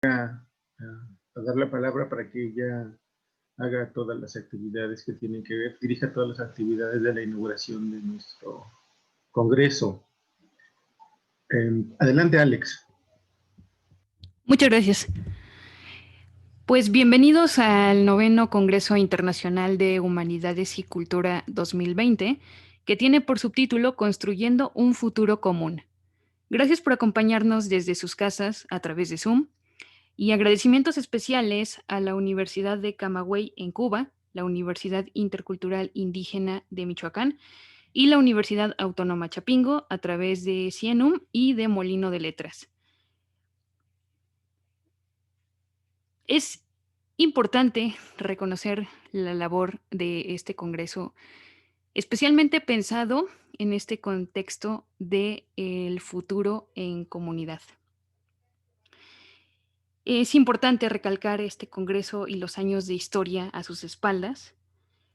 a dar la palabra para que ella haga todas las actividades que tienen que ver, dirija todas las actividades de la inauguración de nuestro congreso. Adelante, Alex. Muchas gracias. Pues bienvenidos al 9º Congreso Internacional de Humanidades y Cultura 2020, que tiene por subtítulo Construyendo un futuro común. Gracias por acompañarnos desde sus casas a través de Zoom y agradecimientos especiales a la Universidad de Camagüey en Cuba, la Universidad Intercultural Indígena de Michoacán y la Universidad Autónoma Chapingo a través de Cienum y de Molino de Letras. Es importante reconocer la labor de este congreso, especialmente pensado en este contexto del futuro en comunidad. Es importante recalcar este congreso y los años de historia a sus espaldas,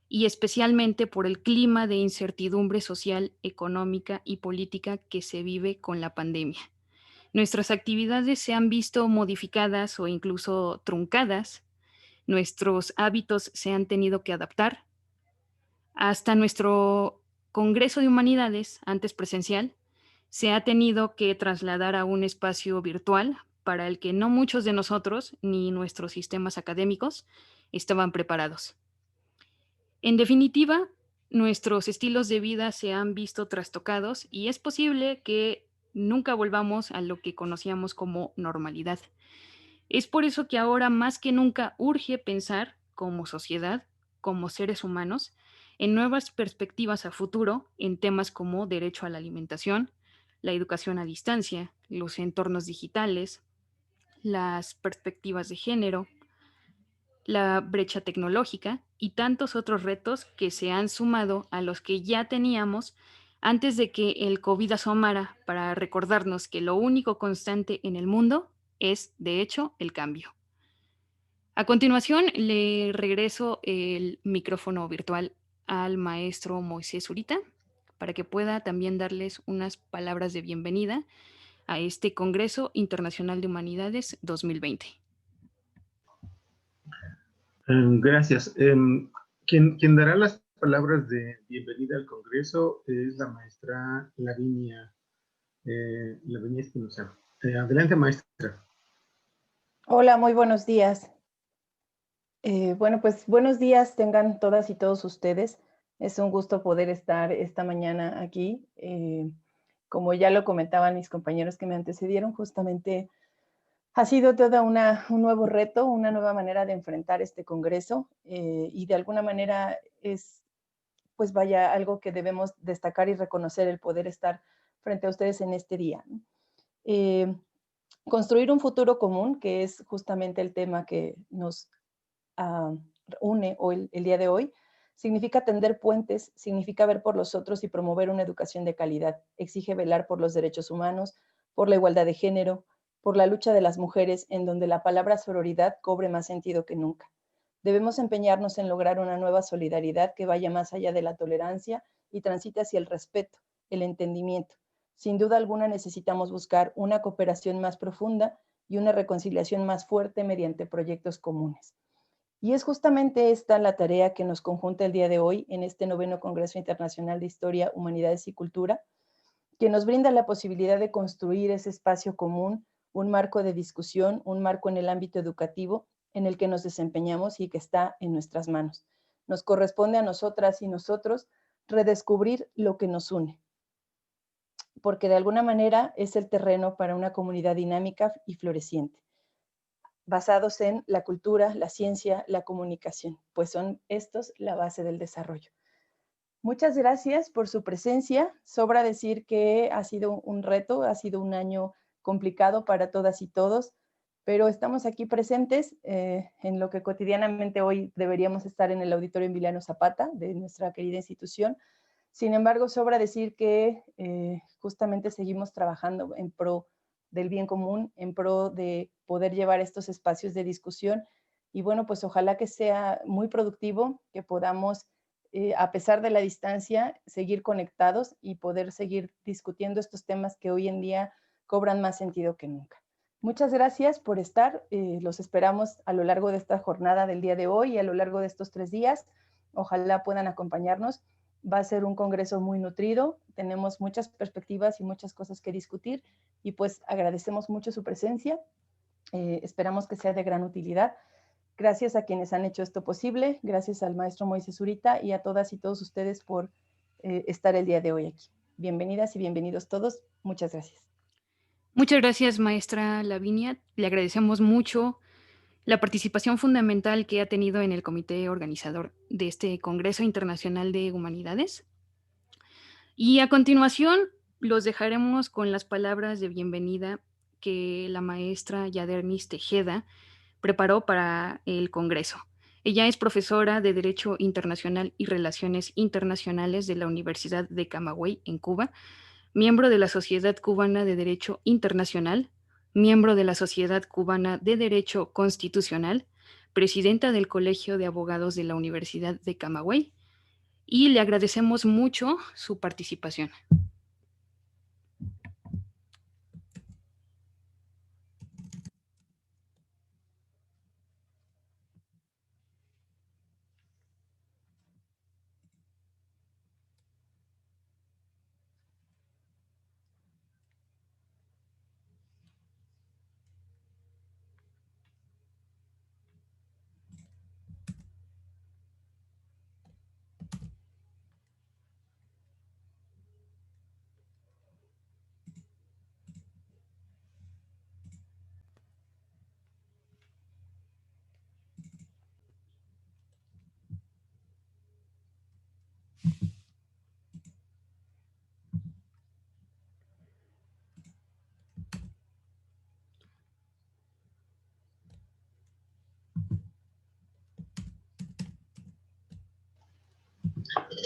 y especialmente por el clima de incertidumbre social, económica y política que se vive con la pandemia. Nuestras actividades se han visto modificadas o incluso truncadas. Nuestros hábitos se han tenido que adaptar. Hasta nuestro Congreso de Humanidades, antes presencial, se ha tenido que trasladar a un espacio virtual para el que no muchos de nosotros ni nuestros sistemas académicos estaban preparados. En definitiva, nuestros estilos de vida se han visto trastocados y es posible que nunca volvamos a lo que conocíamos como normalidad. Es por eso que ahora más que nunca urge pensar como sociedad, como seres humanos, en nuevas perspectivas a futuro en temas como derecho a la alimentación, la educación a distancia, los entornos digitales, las perspectivas de género, la brecha tecnológica y tantos otros retos que se han sumado a los que ya teníamos antes de que el COVID asomara para recordarnos que lo único constante en el mundo es, de hecho, el cambio. A continuación, le regreso el micrófono virtual al maestro Moisés Zurita para que pueda también darles unas palabras de bienvenida a este Congreso Internacional de Humanidades 2020. Gracias. Quien dará las palabras de bienvenida al Congreso es la maestra Lavinia Espinosa. Adelante, maestra. Hola, muy buenos días. Bueno, pues buenos días tengan todas y todos ustedes. Es un gusto poder estar esta mañana aquí. Como ya lo comentaban mis compañeros que me antecedieron, justamente ha sido todo un nuevo reto, una nueva manera de enfrentar este congreso y de alguna manera es, pues vaya, algo que debemos destacar y reconocer el poder estar frente a ustedes en este día. Construir un futuro común, que es justamente el tema que nos une hoy, el día de hoy, significa tender puentes, significa ver por los otros y promover una educación de calidad. Exige velar por los derechos humanos, por la igualdad de género, por la lucha de las mujeres, en donde la palabra sororidad cobre más sentido que nunca. Debemos empeñarnos en lograr una nueva solidaridad que vaya más allá de la tolerancia y transite hacia el respeto, el entendimiento. Sin duda alguna necesitamos buscar una cooperación más profunda y una reconciliación más fuerte mediante proyectos comunes. Y es justamente esta la tarea que nos conjunta el día de hoy en este 9º Congreso Internacional de Historia, Humanidades y Cultura, que nos brinda la posibilidad de construir ese espacio común, un marco de discusión, un marco en el ámbito educativo en el que nos desempeñamos y que está en nuestras manos. Nos corresponde a nosotras y nosotros redescubrir lo que nos une, porque de alguna manera es el terreno para una comunidad dinámica y floreciente, basados en la cultura, la ciencia, la comunicación, pues son estos la base del desarrollo. Muchas gracias por su presencia. Sobra decir que ha sido un reto, ha sido un año complicado para todas y todos, pero estamos aquí presentes en lo que cotidianamente hoy deberíamos estar en el Auditorio Emiliano Zapata de nuestra querida institución. Sin embargo, sobra decir que justamente seguimos trabajando en pro del bien común, en pro de poder llevar estos espacios de discusión. Y bueno, pues ojalá que sea muy productivo, que podamos, a pesar de la distancia, seguir conectados y poder seguir discutiendo estos temas que hoy en día cobran más sentido que nunca. Muchas gracias por estar. Los esperamos a lo largo de esta jornada del día de hoy y a lo largo de estos 3 días. Ojalá puedan acompañarnos. Va a ser un congreso muy nutrido. Tenemos muchas perspectivas y muchas cosas que discutir y pues agradecemos mucho su presencia. Esperamos que sea de gran utilidad. Gracias a quienes han hecho esto posible. Gracias al maestro Moisés Zurita y a todas y todos ustedes por estar el día de hoy aquí. Bienvenidas y bienvenidos todos. Muchas gracias. Muchas gracias, maestra Lavinia. Le agradecemos mucho la participación fundamental que ha tenido en el comité organizador de este Congreso Internacional de Humanidades. Y a continuación los dejaremos con las palabras de bienvenida que la maestra Yadermis Tejeda preparó para el Congreso. Ella es profesora de Derecho Internacional y Relaciones Internacionales de la Universidad de Camagüey, en Cuba, miembro de la Sociedad Cubana de Derecho Internacional, miembro de la Sociedad Cubana de Derecho Constitucional, presidenta del Colegio de Abogados de la Universidad de Camagüey, y le agradecemos mucho su participación.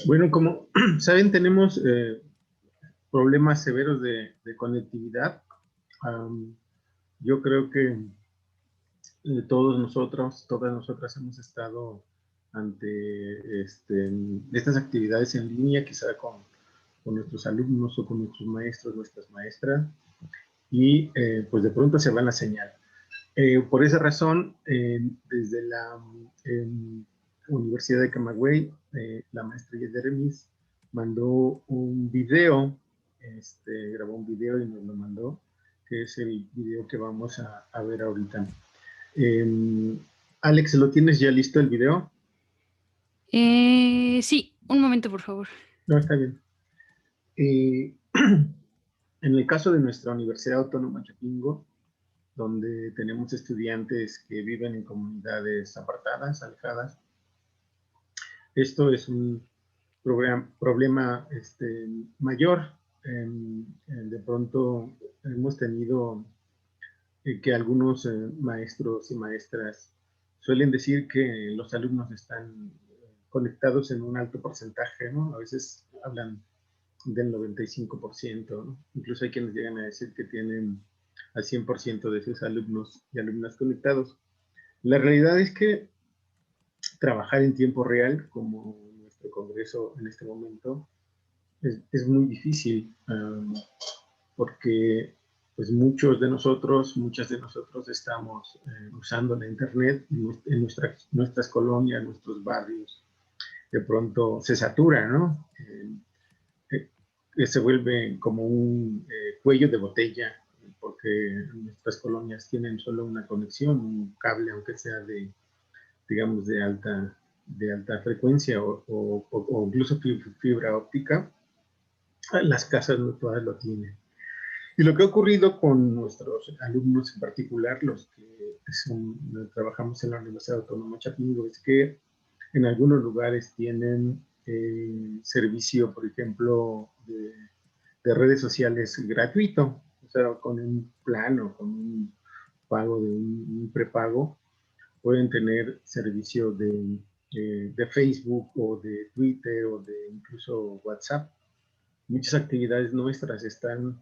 Bueno, como saben, tenemos problemas severos de conectividad. Yo creo que todas nosotras hemos estado ante estas actividades en línea, quizá con nuestros alumnos o con nuestros maestros, nuestras maestras, y pues de pronto se va la señal. Por esa razón, desde la Universidad de Camagüey, la maestra Yadermis mandó un video, grabó un video y nos lo mandó, que es el video que vamos a ver ahorita. Alex, ¿lo tienes ya listo el video? Sí, un momento, por favor. No, está bien. En el caso de nuestra Universidad Autónoma Chapingo, donde tenemos estudiantes que viven en comunidades apartadas, alejadas, esto es un problema mayor. De pronto hemos tenido que algunos maestros y maestras suelen decir que los alumnos están conectados en un alto porcentaje, ¿no? A veces hablan del 95%, ¿no? Incluso hay quienes llegan a decir que tienen al 100% de sus alumnos y alumnas conectados. La realidad es que trabajar en tiempo real, como nuestro congreso en este momento, es muy difícil, porque pues muchas de nosotros estamos usando la internet en nuestras colonias, nuestros barrios. De pronto se satura, ¿no? Se vuelve como un cuello de botella, porque nuestras colonias tienen solo una conexión, un cable, aunque sea digamos, de alta frecuencia o incluso fibra óptica. Las casas no todas lo tienen. Y lo que ha ocurrido con nuestros alumnos en particular, los que trabajamos en la Universidad Autónoma Chapingo, es que en algunos lugares tienen servicio, por ejemplo, de redes sociales gratuito, o sea, con un plan o con un pago de un prepago, pueden tener servicio de Facebook o de Twitter o de incluso WhatsApp. Muchas actividades nuestras están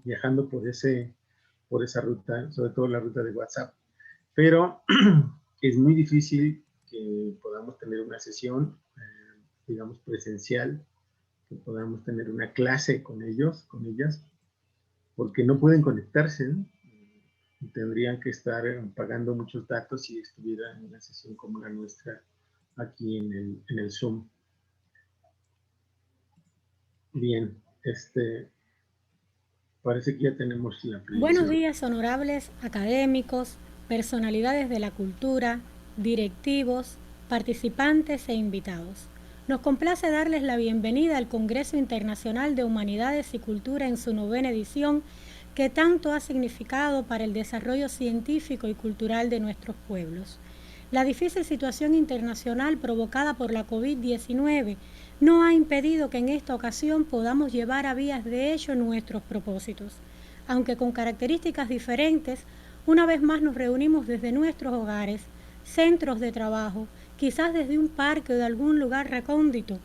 viajando por esa ruta, sobre todo la ruta de WhatsApp. Pero es muy difícil que podamos tener una sesión, digamos, presencial, que podamos tener una clase con ellos, con ellas, porque no pueden conectarse, ¿no? tendrían que estar pagando muchos datos si estuvieran en una sesión como la nuestra aquí en el Zoom. Bien, parece que ya tenemos la predicción. Buenos días, honorables académicos, personalidades de la cultura, directivos, participantes e invitados. Nos complace darles la bienvenida al Congreso Internacional de Humanidades y Cultura en su 9ª edición, que tanto ha significado para el desarrollo científico y cultural de nuestros pueblos. La difícil situación internacional provocada por la COVID-19 no ha impedido que en esta ocasión podamos llevar a vías de hecho nuestros propósitos. Aunque con características diferentes, una vez más nos reunimos desde nuestros hogares, centros de trabajo, quizás desde un parque o de algún lugar recóndito,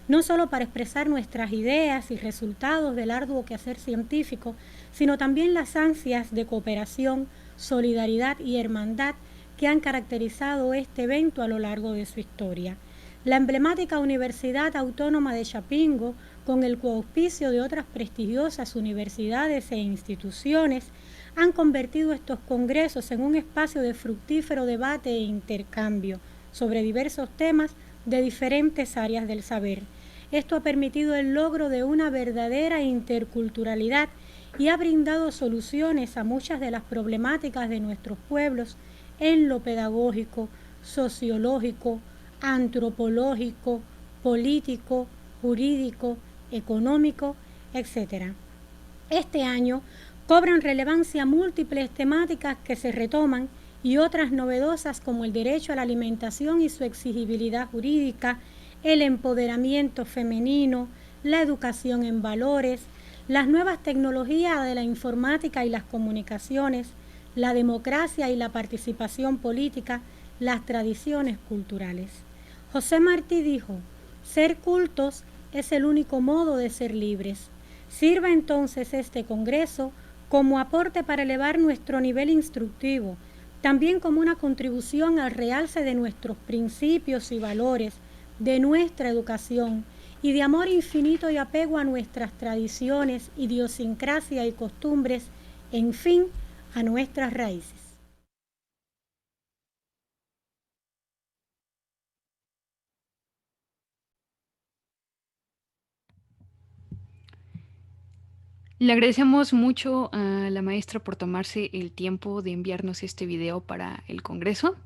no solo para expresar nuestras ideas y resultados del arduo quehacer científico, sino también las ansias de cooperación, solidaridad y hermandad que han caracterizado este evento a lo largo de su historia. La emblemática Universidad Autónoma de Chapingo, con el coauspicio de otras prestigiosas universidades e instituciones, han convertido estos congresos en un espacio de fructífero debate e intercambio sobre diversos temas de diferentes áreas del saber. Esto ha permitido el logro de una verdadera interculturalidad y ha brindado soluciones a muchas de las problemáticas de nuestros pueblos en lo pedagógico, sociológico, antropológico, político, jurídico, económico, etc. Este año cobran relevancia múltiples temáticas que se retoman y otras novedosas como el derecho a la alimentación y su exigibilidad jurídica, el empoderamiento femenino, la educación en valores, las nuevas tecnologías de la informática y las comunicaciones, la democracia y la participación política, las tradiciones culturales. José Martí dijo: ser cultos es el único modo de ser libres. Sirva entonces este congreso como aporte para elevar nuestro nivel instructivo, también como una contribución al realce de nuestros principios y valores, de nuestra educación y de amor infinito y apego a nuestras tradiciones, idiosincrasia y costumbres, en fin, a nuestras raíces. Le agradecemos mucho a la maestra por tomarse el tiempo de enviarnos este video para el Congreso.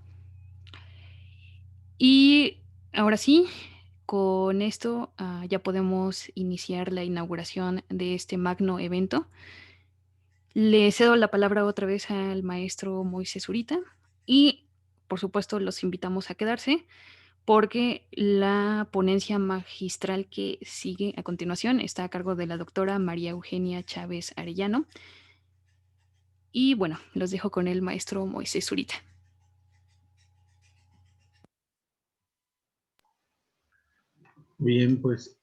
Y ahora sí, con esto ya podemos iniciar la inauguración de este magno evento. Le cedo la palabra otra vez al maestro Moisés Zurita y, por supuesto, los invitamos a quedarse porque la ponencia magistral que sigue a continuación está a cargo de la doctora María Eugenia Chávez Arellano. Y bueno, los dejo con el maestro Moisés Zurita. Bien, pues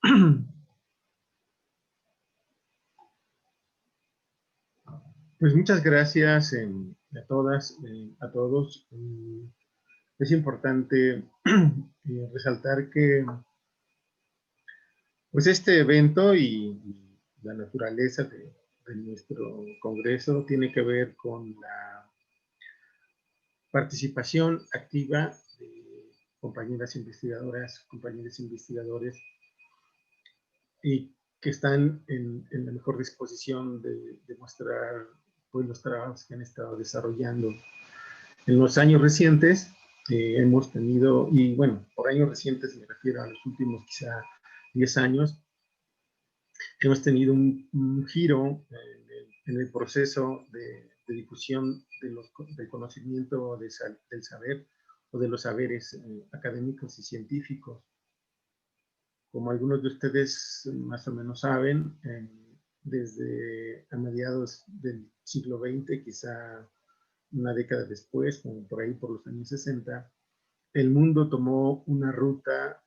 muchas gracias a todas, a todos. Es importante resaltar que pues este evento y la naturaleza de nuestro congreso tiene que ver con la participación activa de compañeras investigadoras, compañeros investigadores y que están en la mejor disposición de mostrar pues, los trabajos que han estado desarrollando. En los años recientes hemos tenido, y bueno, por años recientes me refiero a los últimos quizá 10 años, hemos tenido un giro en el proceso de difusión del conocimiento del saber o de los saberes académicos y científicos. Como algunos de ustedes más o menos saben, desde a mediados del siglo XX, quizá una década después, como por ahí por los años 60, el mundo tomó una ruta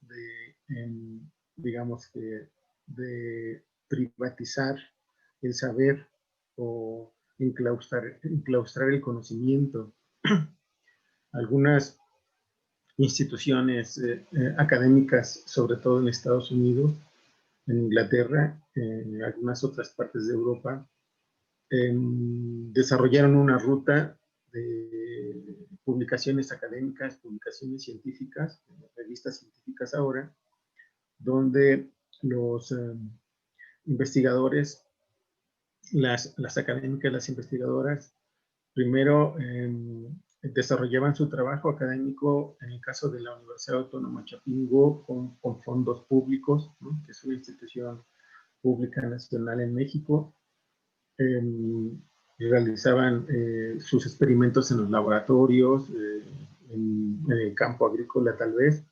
digamos que, de privatizar el saber o enclaustrar el conocimiento. Algunas instituciones académicas, sobre todo en Estados Unidos, en Inglaterra, en algunas otras partes de Europa, desarrollaron una ruta de publicaciones académicas, publicaciones científicas, revistas científicas ahora, donde los investigadores, las académicas, las investigadoras, primero desarrollaban su trabajo académico, en el caso de la Universidad Autónoma Chapingo, con fondos públicos, ¿no?, que es una institución pública nacional en México. Realizaban sus experimentos en los laboratorios, en el campo agrícola tal vez,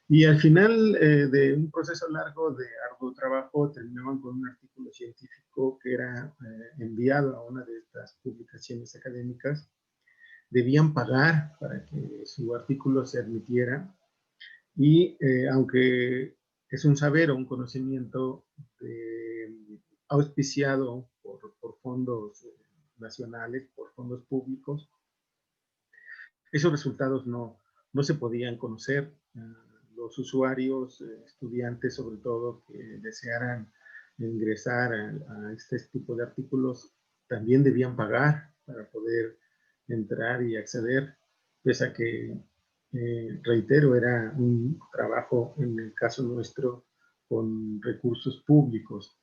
y al final de un proceso largo de arduo trabajo terminaban con un artículo científico que era enviado a una de estas publicaciones académicas. Debían pagar para que su artículo se admitiera, y aunque es un saber o un conocimiento auspiciado por fondos nacionales, por fondos públicos, esos resultados no se podían conocer. Los usuarios, estudiantes sobre todo, que desearan ingresar a este tipo de artículos, también debían pagar para poder entrar y acceder, pese a que, reitero, era un trabajo, en el caso nuestro, con recursos públicos.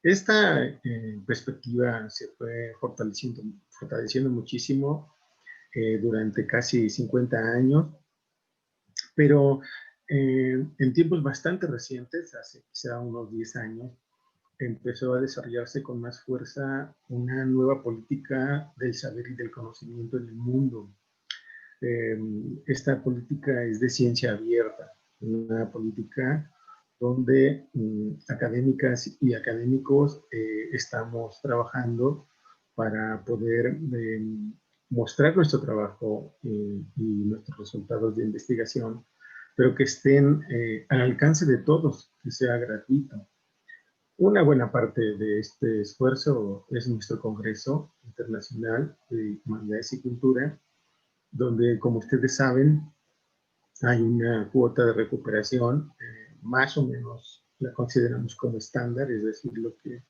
Esta perspectiva se fue fortaleciendo muchísimo durante casi 50 años, pero en tiempos bastante recientes, hace quizá unos 10 años, empezó a desarrollarse con más fuerza una nueva política del saber y del conocimiento en el mundo. Esta política es de ciencia abierta, una política donde académicas y académicos estamos trabajando para poder mostrar nuestro trabajo y nuestros resultados de investigación, pero que estén al alcance de todos, que sea gratuito. Una buena parte de este esfuerzo es nuestro Congreso Internacional de Humanidades y Cultura, donde, como ustedes saben, hay una cuota de recuperación, más o menos la consideramos como estándar, es decir, lo que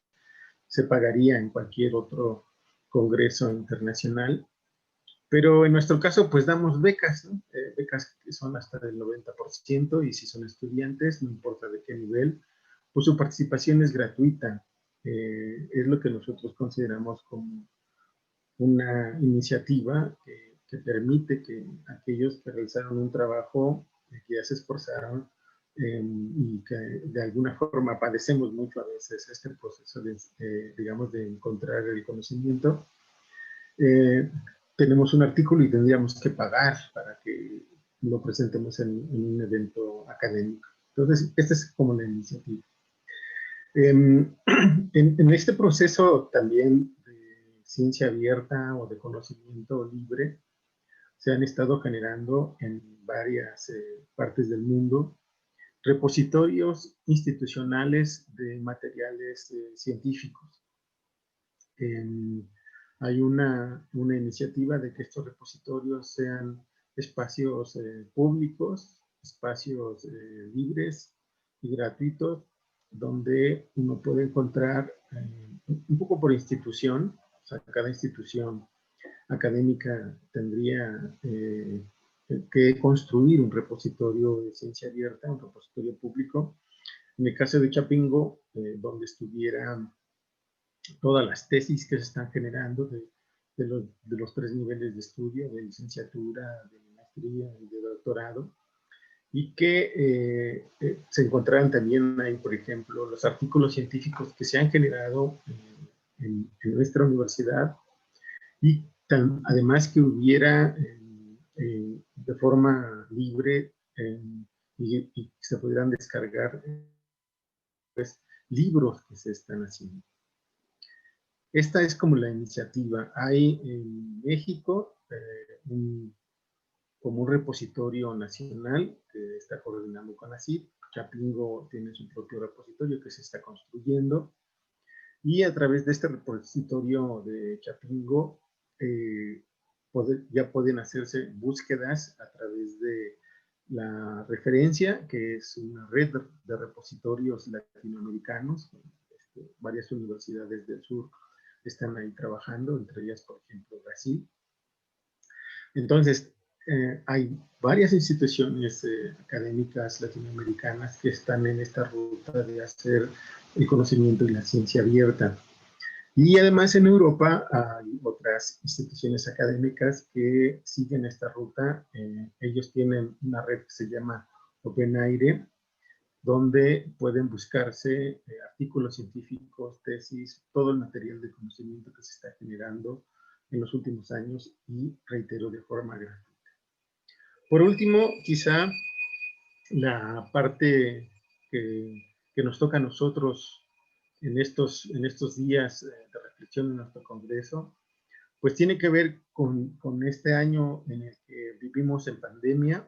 se pagaría en cualquier otro congreso internacional. Pero en nuestro caso, pues damos becas, ¿no? Becas que son hasta del 90%, y si son estudiantes, no importa de qué nivel, pues su participación es gratuita. Es lo que nosotros consideramos como una iniciativa que permite que aquellos que realizaron un trabajo, que ya se esforzaron y que de alguna forma padecemos mucho a veces este proceso de, digamos, de encontrar el conocimiento, tenemos un artículo y tendríamos que pagar para que lo presentemos en un evento académico. Entonces, esta es como la iniciativa. En este proceso también de ciencia abierta o de conocimiento libre, se han estado generando en varias partes del mundo repositorios institucionales de materiales científicos. Hay una iniciativa de que estos repositorios sean espacios públicos, espacios libres y gratuitos, donde uno puede encontrar un poco por institución. O sea, cada institución académica tendría que construir un repositorio de ciencia abierta, un repositorio público. En el caso de Chapingo, donde estuvieran todas las tesis que se están generando de los 3 niveles de estudio, de licenciatura, de maestría y de doctorado, y que se encontraran también ahí, por ejemplo, los artículos científicos que se han generado en nuestra universidad, y además que hubiera de forma libre y se pudieran descargar pues, libros que se están haciendo. Esta es como la iniciativa. Hay en México como un repositorio nacional que está coordinando con CONACYT. Chapingo tiene su propio repositorio que se está construyendo, y a través de este repositorio de Chapingo ya pueden hacerse búsquedas a través de la referencia, que es una red de repositorios latinoamericanos, varias universidades del sur están ahí trabajando, entre ellas, por ejemplo, Brasil. Entonces, hay varias instituciones académicas latinoamericanas que están en esta ruta de hacer el conocimiento y la ciencia abierta. Y además en Europa hay otras instituciones académicas que siguen esta ruta. Ellos tienen una red que se llama OpenAIRE, donde pueden buscarse artículos científicos, tesis, todo el material de conocimiento que se está generando en los últimos años y, reitero, de forma gratuita. Por último, quizá la parte que nos toca a nosotros en estos días de reflexión en nuestro Congreso, pues tiene que ver con este año en el que vivimos en pandemia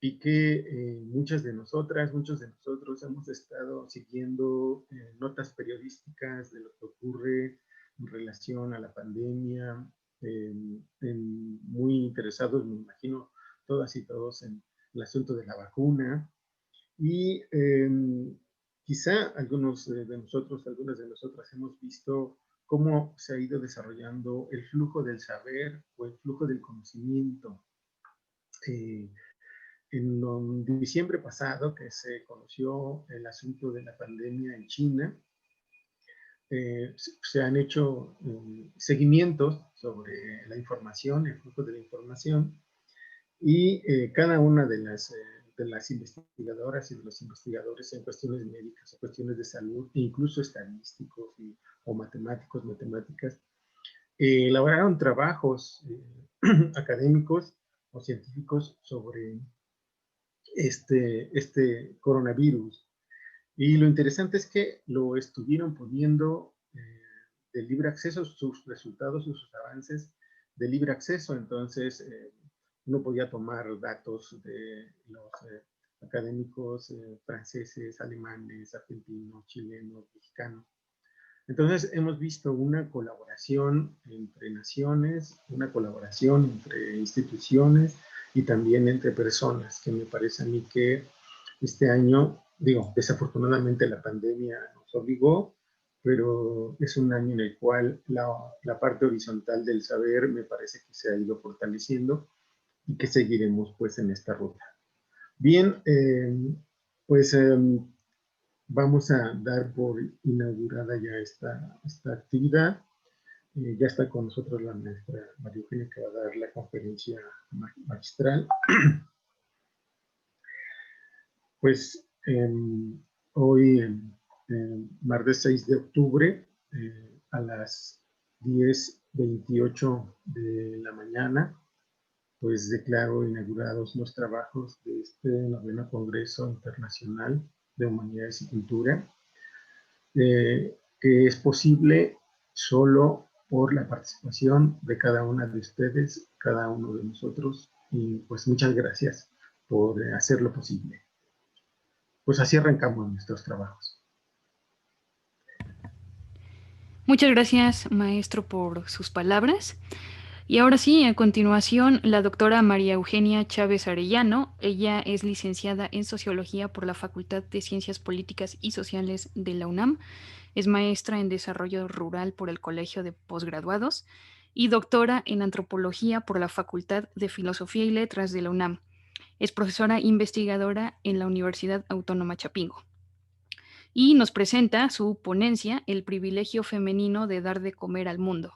y que muchas de nosotras, muchos de nosotros hemos estado siguiendo notas periodísticas de lo que ocurre en relación a la pandemia, muy interesados, me imagino, todas y todos en el asunto de la vacuna. Y quizá algunos de nosotros, algunas de nosotras hemos visto cómo se ha ido desarrollando el flujo del saber o el flujo del conocimiento. En diciembre pasado, que se conoció el asunto de la pandemia en China, se han hecho seguimientos sobre la información, el flujo de la información, y cada una de las investigadoras y de los investigadores en cuestiones médicas o cuestiones de salud, incluso estadísticos o matemáticas, elaboraron trabajos académicos o científicos sobre este coronavirus. Y lo interesante es que lo estuvieron poniendo de libre acceso, sus resultados y sus avances de libre acceso. Entonces, uno podía tomar datos de los académicos franceses, alemanes, argentinos, chilenos, mexicanos. Entonces, hemos visto una colaboración entre naciones, una colaboración entre instituciones y también entre personas, que me parece a mí que este año, desafortunadamente la pandemia nos obligó, pero es un año en el cual la parte horizontal del saber me parece que se ha ido fortaleciendo y que seguiremos pues en esta ruta. Bien, vamos a dar por inaugurada ya esta actividad. Ya está con nosotros la maestra María Eugenia, que va a dar la conferencia magistral. Pues hoy, martes 6 de octubre, a las 10:28 de la mañana, pues declaro inaugurados los trabajos de este 9º Congreso Internacional de Humanidades y Cultura, que es posible solo por la participación de cada una de ustedes, cada uno de nosotros, y pues muchas gracias por hacerlo posible. Pues así arrancamos nuestros trabajos. Muchas gracias, maestro, por sus palabras. Y ahora sí, a continuación, la doctora María Eugenia Chávez Arellano. Ella es licenciada en Sociología por la Facultad de Ciencias Políticas y Sociales de la UNAM. Es maestra en Desarrollo Rural por el Colegio de Posgraduados y doctora en Antropología por la Facultad de Filosofía y Letras de la UNAM. Es profesora investigadora en la Universidad Autónoma Chapingo. Y nos presenta su ponencia, El privilegio femenino de dar de comer al mundo.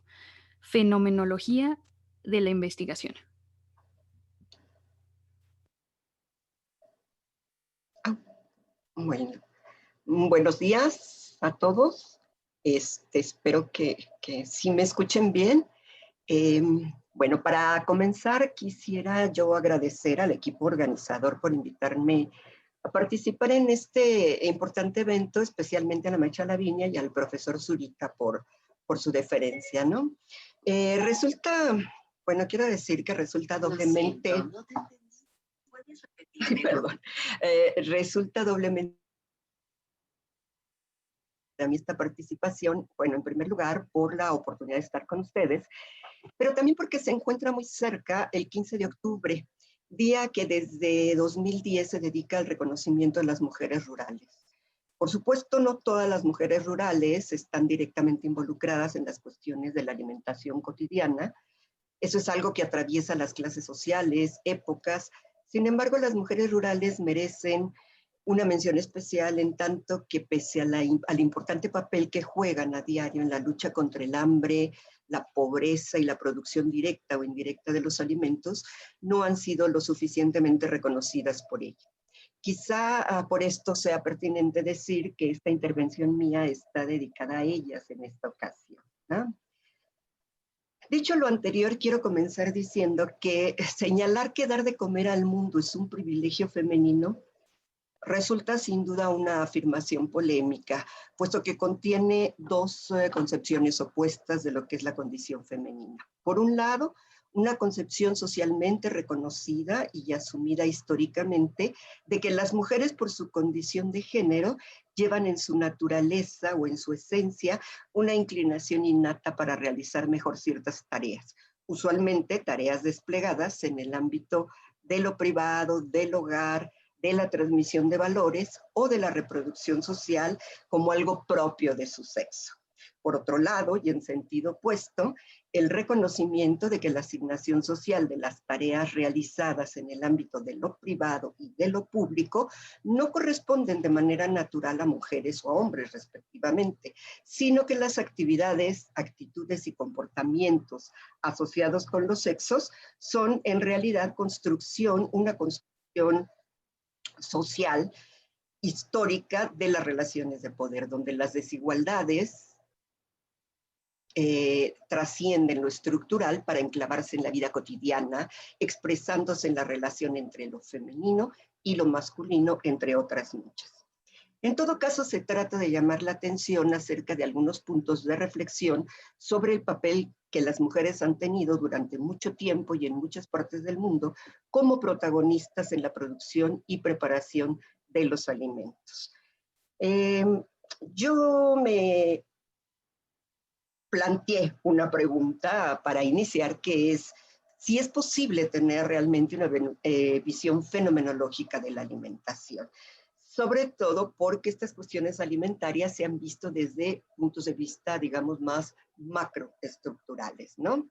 Fenomenología de la investigación. Bueno, buenos días a todos. Espero que sí me escuchen bien. Bueno, para comenzar, quisiera yo agradecer al equipo organizador por invitarme a participar en este importante evento, especialmente a la maestra Lavinia y al profesor Zurita por su deferencia, ¿no? Resulta, bueno, quiero decir que resulta doblemente... No te entendí. ¿Puedes repetir? Sí, perdón. Resulta doblemente a mí esta participación, bueno, en primer lugar, por la oportunidad de estar con ustedes, pero también porque se encuentra muy cerca el 15 de octubre, día que desde 2010 se dedica al reconocimiento de las mujeres rurales. Por supuesto, no todas las mujeres rurales están directamente involucradas en las cuestiones de la alimentación cotidiana. Eso es algo que atraviesa las clases sociales, épocas. Sin embargo, las mujeres rurales merecen una mención especial en tanto que pese al importante papel que juegan a diario en la lucha contra el hambre, la pobreza y la producción directa o indirecta de los alimentos, no han sido lo suficientemente reconocidas por ella. Quizá por esto sea pertinente decir que esta intervención mía está dedicada a ellas en esta ocasión, ¿no? Dicho lo anterior, quiero comenzar diciendo que señalar que dar de comer al mundo es un privilegio femenino resulta sin duda una afirmación polémica, puesto que contiene dos concepciones opuestas de lo que es la condición femenina. Por un lado, una concepción socialmente reconocida y asumida históricamente de que las mujeres por su condición de género llevan en su naturaleza o en su esencia una inclinación innata para realizar mejor ciertas tareas, usualmente tareas desplegadas en el ámbito de lo privado, del hogar, de la transmisión de valores o de la reproducción social como algo propio de su sexo. Por otro lado, y en sentido opuesto, el reconocimiento de que la asignación social de las tareas realizadas en el ámbito de lo privado y de lo público no corresponden de manera natural a mujeres o a hombres respectivamente, sino que las actividades, actitudes y comportamientos asociados con los sexos son en realidad una construcción social histórica de las relaciones de poder, donde las desigualdades trascienden lo estructural para enclavarse en la vida cotidiana, expresándose en la relación entre lo femenino y lo masculino, entre otras muchas. En todo caso, se trata de llamar la atención acerca de algunos puntos de reflexión sobre el papel que las mujeres han tenido durante mucho tiempo y en muchas partes del mundo como protagonistas en la producción y preparación de los alimentos. Yo me planteé una pregunta para iniciar, que es si es posible tener realmente una visión fenomenológica de la alimentación, sobre todo porque estas cuestiones alimentarias se han visto desde puntos de vista, digamos, más macroestructurales, ¿no?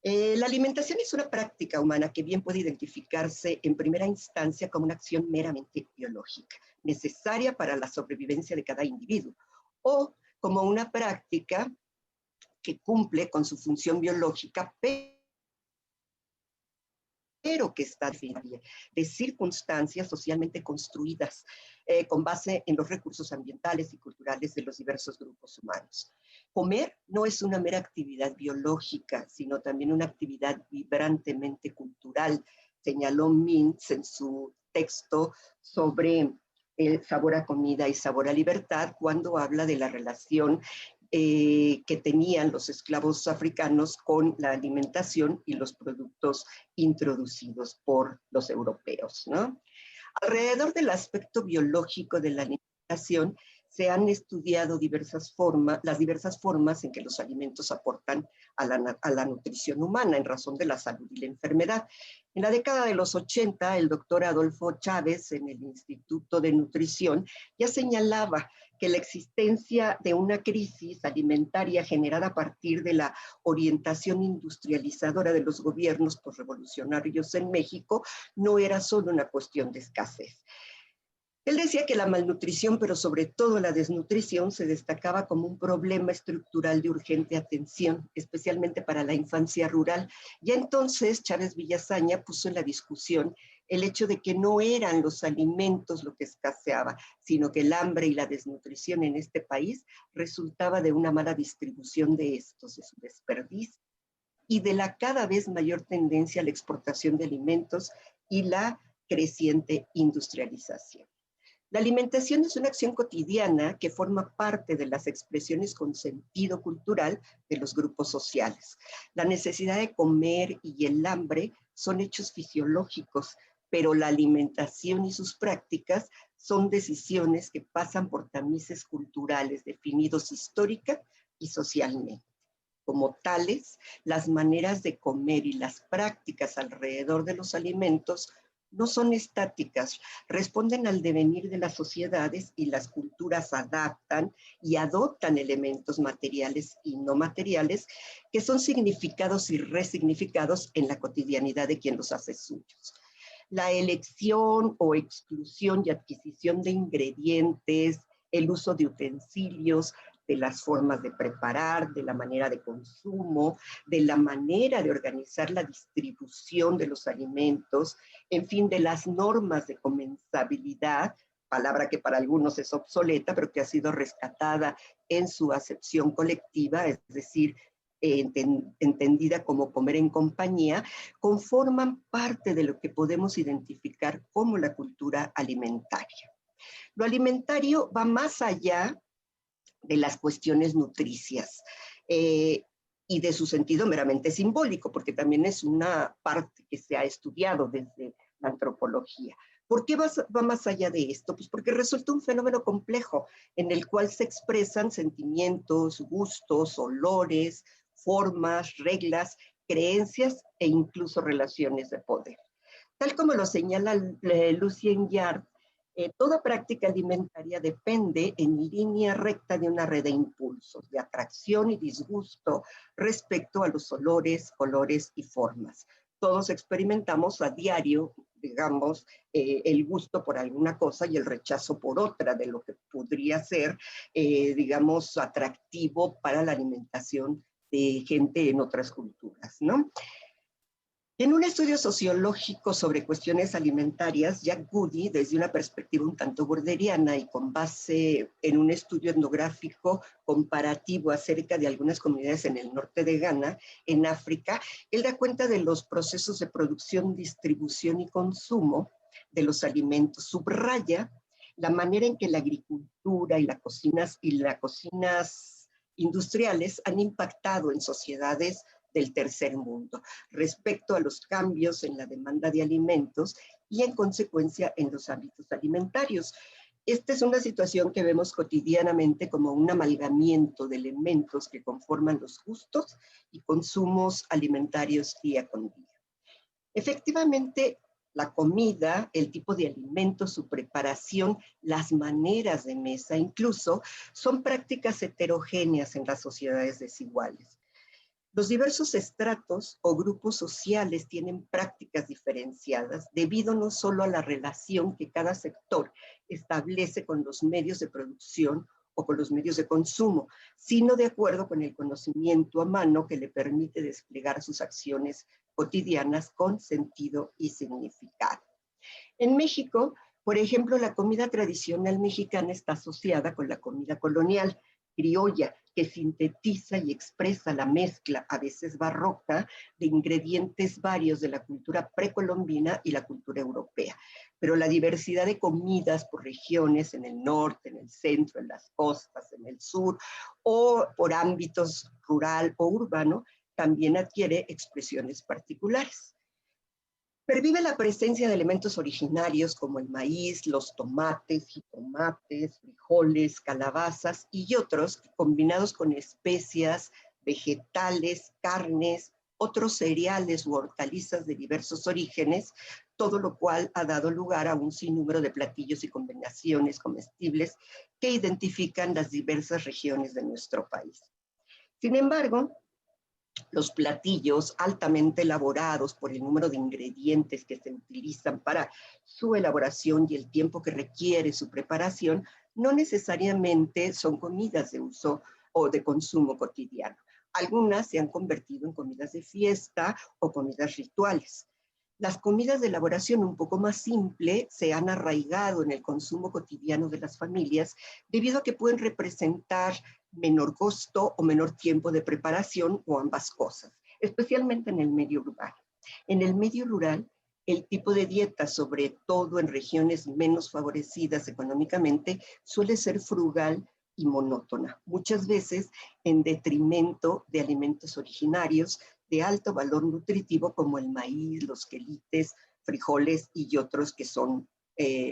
La alimentación es una práctica humana que bien puede identificarse en primera instancia como una acción meramente biológica, necesaria para la sobrevivencia de cada individuo, o como una práctica que cumple con su función biológica, pero que está definida de circunstancias socialmente construidas con base en los recursos ambientales y culturales de los diversos grupos humanos. Comer no es una mera actividad biológica, sino también una actividad vibrantemente cultural, señaló Mintz en su texto sobre el sabor a comida y sabor a libertad, cuando habla de la relación que tenían los esclavos africanos con la alimentación y los productos introducidos por los europeos, ¿no? Alrededor del aspecto biológico de la alimentación se han estudiado las diversas formas en que los alimentos aportan a la nutrición humana en razón de la salud y la enfermedad. En la década de los 80, el doctor Adolfo Chávez, en el Instituto de Nutrición, ya señalaba que la existencia de una crisis alimentaria generada a partir de la orientación industrializadora de los gobiernos posrevolucionarios en México no era solo una cuestión de escasez. Él decía que la malnutrición, pero sobre todo la desnutrición, se destacaba como un problema estructural de urgente atención, especialmente para la infancia rural. Ya entonces Chávez Villasaña puso en la discusión el hecho de que no eran los alimentos lo que escaseaba, sino que el hambre y la desnutrición en este país resultaba de una mala distribución de estos, de su desperdicio, y de la cada vez mayor tendencia a la exportación de alimentos y la creciente industrialización. La alimentación es una acción cotidiana que forma parte de las expresiones con sentido cultural de los grupos sociales. La necesidad de comer y el hambre son hechos fisiológicos, pero la alimentación y sus prácticas son decisiones que pasan por tamices culturales definidos histórica y socialmente. Como tales, las maneras de comer y las prácticas alrededor de los alimentos no son estáticas, responden al devenir de las sociedades y las culturas adaptan y adoptan elementos materiales y no materiales que son significados y resignificados en la cotidianidad de quien los hace suyos. La elección o exclusión y adquisición de ingredientes, el uso de utensilios, de las formas de preparar, de la manera de consumo, de la manera de organizar la distribución de los alimentos, en fin, de las normas de comensabilidad, palabra que para algunos es obsoleta, pero que ha sido rescatada en su acepción colectiva, es decir, entendida como comer en compañía, conforman parte de lo que podemos identificar como la cultura alimentaria. Lo alimentario va más allá de las cuestiones nutricias y de su sentido meramente simbólico, porque también es una parte que se ha estudiado desde la antropología. ¿Por qué va más allá de esto? Pues porque resulta un fenómeno complejo en el cual se expresan sentimientos, gustos, olores, formas, reglas, creencias e incluso relaciones de poder. Tal como lo señala Lucien Yard, toda práctica alimentaria depende en línea recta de una red de impulsos, de atracción y disgusto respecto a los olores, colores y formas. Todos experimentamos a diario, digamos, el gusto por alguna cosa y el rechazo por otra de lo que podría ser, digamos, atractivo para la alimentación de gente en otras culturas, ¿no? En un estudio sociológico sobre cuestiones alimentarias, Jack Goody, desde una perspectiva un tanto borderiana y con base en un estudio etnográfico comparativo acerca de algunas comunidades en el norte de Ghana, en África, él da cuenta de los procesos de producción, distribución y consumo de los alimentos. Subraya la manera en que la agricultura y las cocinas industriales han impactado en sociedades del tercer mundo, respecto a los cambios en la demanda de alimentos y en consecuencia en los hábitos alimentarios. Esta es una situación que vemos cotidianamente como un amalgamiento de elementos que conforman los gustos y consumos alimentarios día con día. Efectivamente, la comida, el tipo de alimentos, su preparación, las maneras de mesa, incluso, son prácticas heterogéneas en las sociedades desiguales. Los diversos estratos o grupos sociales tienen prácticas diferenciadas debido no solo a la relación que cada sector establece con los medios de producción o con los medios de consumo, sino de acuerdo con el conocimiento a mano que le permite desplegar sus acciones cotidianas con sentido y significado. En México, por ejemplo, la comida tradicional mexicana está asociada con la comida colonial, criolla, que sintetiza y expresa la mezcla, a veces barroca, de ingredientes varios de la cultura precolombina y la cultura europea. Pero la diversidad de comidas por regiones, en el norte, en el centro, en las costas, en el sur, o por ámbitos rural o urbano, también adquiere expresiones particulares. Pervive la presencia de elementos originarios como el maíz, los tomates, jitomates, frijoles, calabazas y otros combinados con especias, vegetales, carnes, otros cereales u hortalizas de diversos orígenes, todo lo cual ha dado lugar a un sinnúmero de platillos y combinaciones comestibles que identifican las diversas regiones de nuestro país. Sin embargo, los platillos altamente elaborados por el número de ingredientes que se utilizan para su elaboración y el tiempo que requiere su preparación, no necesariamente son comidas de uso o de consumo cotidiano. Algunas se han convertido en comidas de fiesta o comidas rituales. Las comidas de elaboración un poco más simple se han arraigado en el consumo cotidiano de las familias debido a que pueden representar menor costo o menor tiempo de preparación o ambas cosas, especialmente en el medio rural. En el medio rural, el tipo de dieta, sobre todo en regiones menos favorecidas económicamente, suele ser frugal y monótona, muchas veces en detrimento de alimentos originarios de alto valor nutritivo como el maíz, los quelites, frijoles y otros que son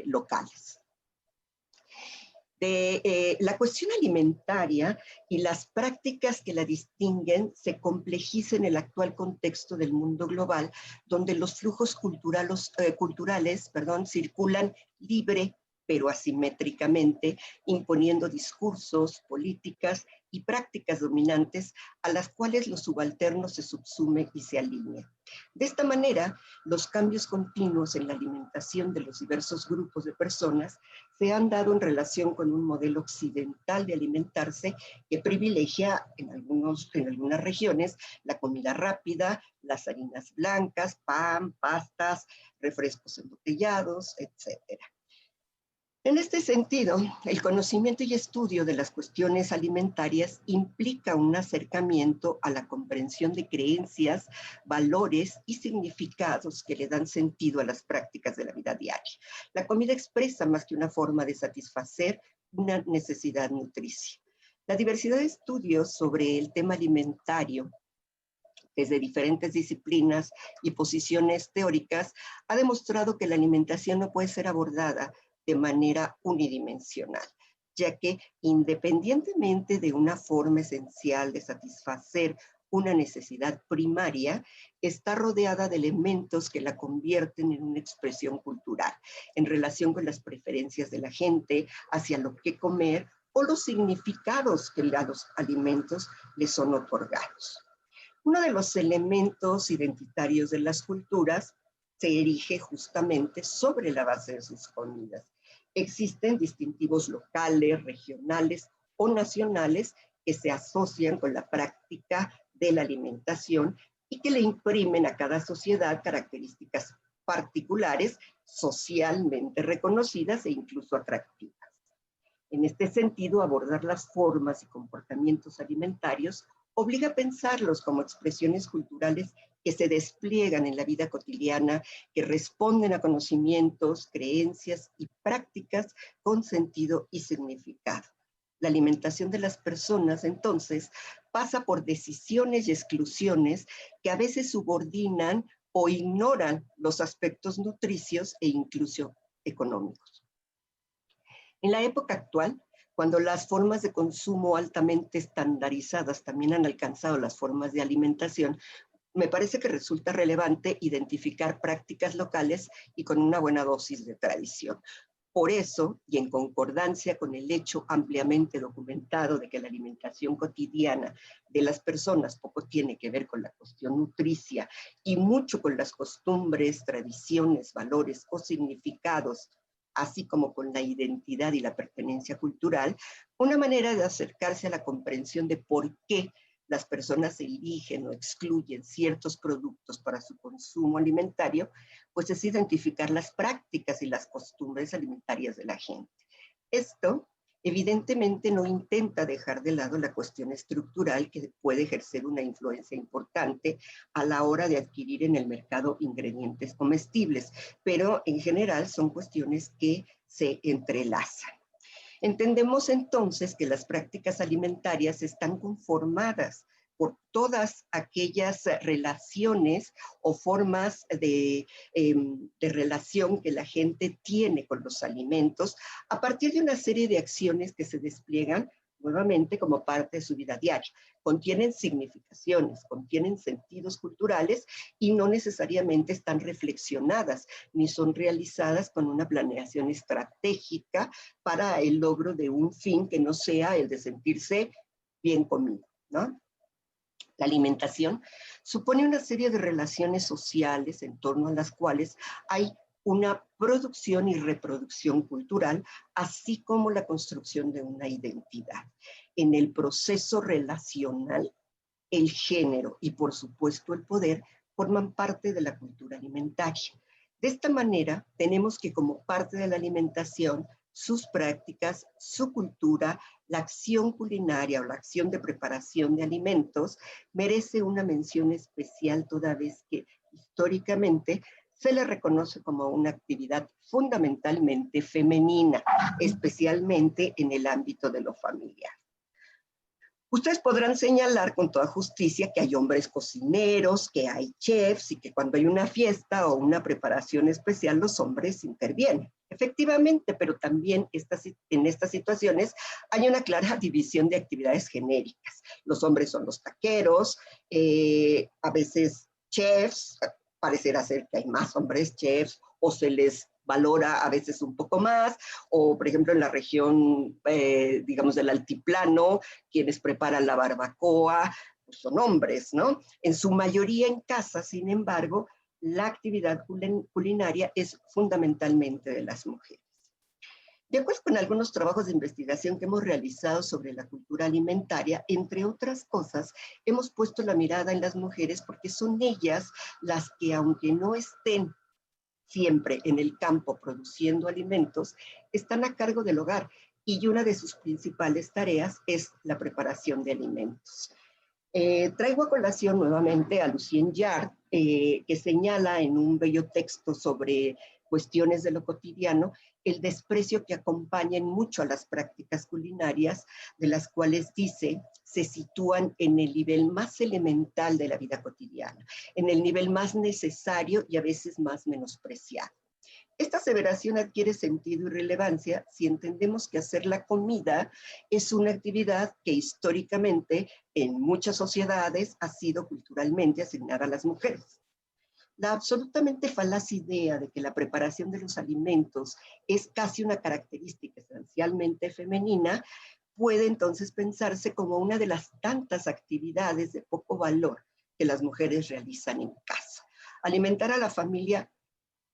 locales. de la cuestión alimentaria y las prácticas que la distinguen se complejiza en el actual contexto del mundo global, donde los flujos culturales circulan libre pero asimétricamente, imponiendo discursos, políticas y prácticas dominantes a las cuales los subalternos se subsumen y se alinean. De esta manera, los cambios continuos en la alimentación de los diversos grupos de personas se han dado en relación con un modelo occidental de alimentarse que privilegia en algunas regiones la comida rápida, las harinas blancas, pan, pastas, refrescos embotellados, etc. En este sentido, el conocimiento y estudio de las cuestiones alimentarias implica un acercamiento a la comprensión de creencias, valores y significados que le dan sentido a las prácticas de la vida diaria. La comida expresa más que una forma de satisfacer una necesidad nutricia. La diversidad de estudios sobre el tema alimentario desde diferentes disciplinas y posiciones teóricas ha demostrado que la alimentación no puede ser abordada de manera unidimensional, ya que independientemente de una forma esencial de satisfacer una necesidad primaria, está rodeada de elementos que la convierten en una expresión cultural, en relación con las preferencias de la gente hacia lo que comer o los significados que a los alimentos les son otorgados. Uno de los elementos identitarios de las culturas se erige justamente sobre la base de sus comidas. Existen distintivos locales, regionales o nacionales que se asocian con la práctica de la alimentación y que le imprimen a cada sociedad características particulares, socialmente reconocidas e incluso atractivas. En este sentido, abordar las formas y comportamientos alimentarios obliga a pensarlos como expresiones culturales que se despliegan en la vida cotidiana, que responden a conocimientos, creencias y prácticas con sentido y significado. La alimentación de las personas, entonces, pasa por decisiones y exclusiones que a veces subordinan o ignoran los aspectos nutricios e incluso económicos. En la época actual, cuando las formas de consumo altamente estandarizadas también han alcanzado las formas de alimentación, me parece que resulta relevante identificar prácticas locales y con una buena dosis de tradición. Por eso, y en concordancia con el hecho ampliamente documentado de que la alimentación cotidiana de las personas poco tiene que ver con la cuestión nutricia y mucho con las costumbres, tradiciones, valores o significados, así como con la identidad y la pertenencia cultural, una manera de acercarse a la comprensión de por qué las personas eligen o excluyen ciertos productos para su consumo alimentario, pues es identificar las prácticas y las costumbres alimentarias de la gente. Esto, evidentemente, no intenta dejar de lado la cuestión estructural que puede ejercer una influencia importante a la hora de adquirir en el mercado ingredientes comestibles, pero en general son cuestiones que se entrelazan. Entendemos entonces que las prácticas alimentarias están conformadas por todas aquellas relaciones o formas de relación que la gente tiene con los alimentos a partir de una serie de acciones que se despliegan nuevamente como parte de su vida diaria. Contienen significaciones, contienen sentidos culturales y no necesariamente están reflexionadas ni son realizadas con una planeación estratégica para el logro de un fin que no sea el de sentirse bien comido, ¿no? La alimentación supone una serie de relaciones sociales en torno a las cuales hay una producción y reproducción cultural, así como la construcción de una identidad. En el proceso relacional, el género y por supuesto el poder forman parte de la cultura alimentaria. De esta manera, tenemos que como parte de la alimentación, sus prácticas, su cultura, la acción culinaria o la acción de preparación de alimentos merece una mención especial toda vez que históricamente se le reconoce como una actividad fundamentalmente femenina, especialmente en el ámbito de lo familiar. Ustedes podrán señalar con toda justicia que hay hombres cocineros, que hay chefs y que cuando hay una fiesta o una preparación especial los hombres intervienen. Efectivamente, pero también en estas situaciones hay una clara división de actividades genéricas. Los hombres son los taqueros, a veces chefs, parecerá ser que hay más hombres chefs o se les valora a veces un poco más, o por ejemplo en la región, digamos, del altiplano, quienes preparan la barbacoa, pues son hombres, ¿no? En su mayoría en casa, sin embargo, la actividad culinaria es fundamentalmente de las mujeres. De acuerdo con algunos trabajos de investigación que hemos realizado sobre la cultura alimentaria, entre otras cosas, hemos puesto la mirada en las mujeres porque son ellas las que, aunque no estén siempre en el campo produciendo alimentos, están a cargo del hogar y una de sus principales tareas es la preparación de alimentos. Traigo a colación nuevamente a Lucien Yard, que señala en un bello texto sobre cuestiones de lo cotidiano el desprecio que acompañan mucho a las prácticas culinarias, de las cuales dice se sitúan en el nivel más elemental de la vida cotidiana, en el nivel más necesario y a veces más menospreciado. Esta aseveración adquiere sentido y relevancia si entendemos que hacer la comida es una actividad que históricamente en muchas sociedades ha sido culturalmente asignada a las mujeres. La absolutamente falaz idea de que la preparación de los alimentos es casi una característica esencialmente femenina puede entonces pensarse como una de las tantas actividades de poco valor que las mujeres realizan en casa. Alimentar a la familia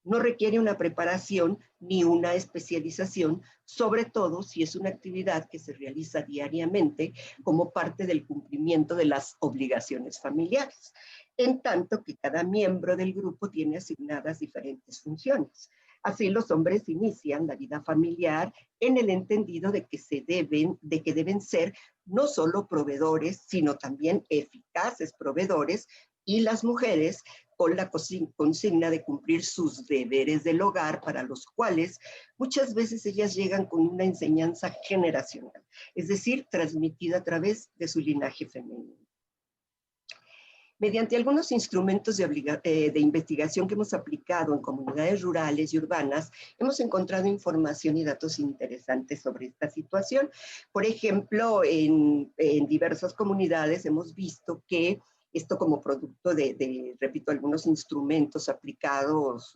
no requiere una preparación ni una especialización, sobre todo si es una actividad que se realiza diariamente como parte del cumplimiento de las obligaciones familiares, en tanto que cada miembro del grupo tiene asignadas diferentes funciones. Así, los hombres inician la vida familiar en el entendido de que deben ser no solo proveedores, sino también eficaces proveedores, y las mujeres con la consigna de cumplir sus deberes del hogar, para los cuales muchas veces ellas llegan con una enseñanza generacional, es decir, transmitida a través de su linaje femenino. Mediante algunos instrumentos de investigación que hemos aplicado en comunidades rurales y urbanas, hemos encontrado información y datos interesantes sobre esta situación. Por ejemplo, en diversas comunidades hemos visto que esto, como producto repito, algunos instrumentos aplicados,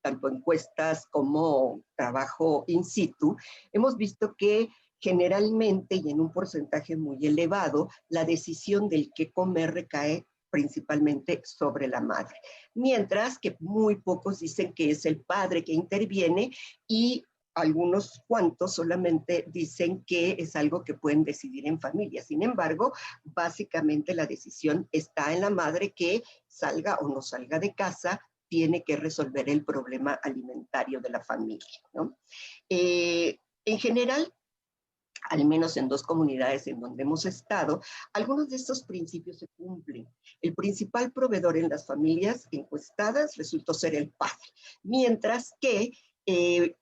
tanto encuestas como trabajo in situ, hemos visto que generalmente y en un porcentaje muy elevado, la decisión del qué comer recae principalmente sobre la madre, mientras que muy pocos dicen que es el padre que interviene, y algunos cuantos solamente dicen que es algo que pueden decidir en familia. Sin embargo, básicamente la decisión está en la madre, que salga o no salga de casa, tiene que resolver el problema alimentario de la familia, ¿no? En general, al menos en 2 comunidades en donde hemos estado, algunos de estos principios se cumplen. El principal proveedor en las familias encuestadas resultó ser el padre, mientras que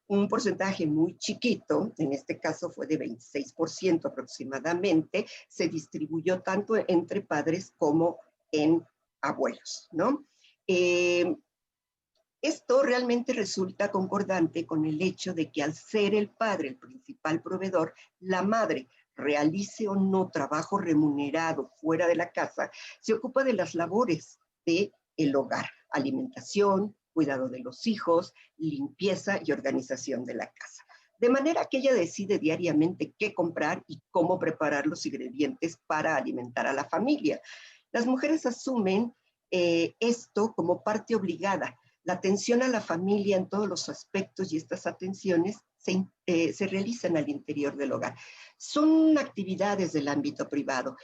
un porcentaje muy chiquito, en este caso fue de 26% aproximadamente, se distribuyó tanto entre padres como en abuelos, ¿no? Esto realmente resulta concordante con el hecho de que, al ser el padre el principal proveedor, la madre, realice o no trabajo remunerado fuera de la casa, se ocupa de las labores del hogar: alimentación, cuidado de los hijos, limpieza y organización de la casa. De manera que ella decide diariamente qué comprar y cómo preparar los ingredientes para alimentar a la familia. Las mujeres asumen esto como parte obligada. La atención a la familia en todos los aspectos, y estas atenciones se realizan al interior del hogar. Son actividades del ámbito privado,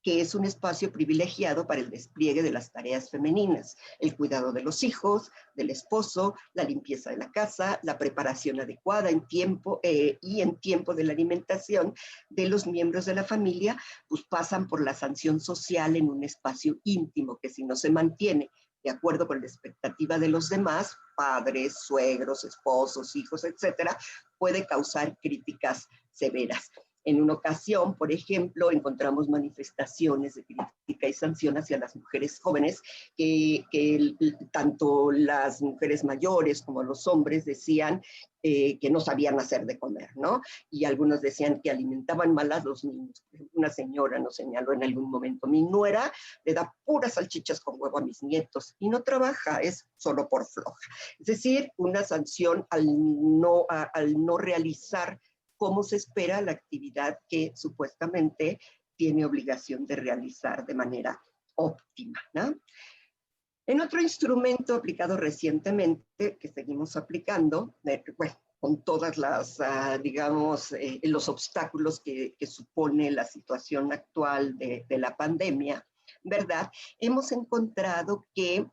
que es un espacio privilegiado para el despliegue de las tareas femeninas: el cuidado de los hijos, del esposo, la limpieza de la casa, la preparación adecuada en tiempo y en tiempo de la alimentación de los miembros de la familia, pues pasan por la sanción social en un espacio íntimo que, si no se mantiene de acuerdo con la expectativa de los demás, padres, suegros, esposos, hijos, etcétera, puede causar críticas severas. En una ocasión, por ejemplo, encontramos manifestaciones de crítica y sanción hacia las mujeres jóvenes, que tanto las mujeres mayores como los hombres decían que no sabían hacer de comer, ¿no? Y algunos decían que alimentaban mal a los niños. Una señora nos señaló en algún momento: mi nuera le da puras salchichas con huevo a mis nietos y no trabaja, es solo por floja. Es decir, una sanción al no realizar como se espera la actividad que supuestamente tiene obligación de realizar de manera óptima, ¿no? En otro instrumento aplicado recientemente, que seguimos aplicando, bueno, con todas las, digamos, los obstáculos que supone la situación actual de la pandemia, ¿verdad? Hemos encontrado que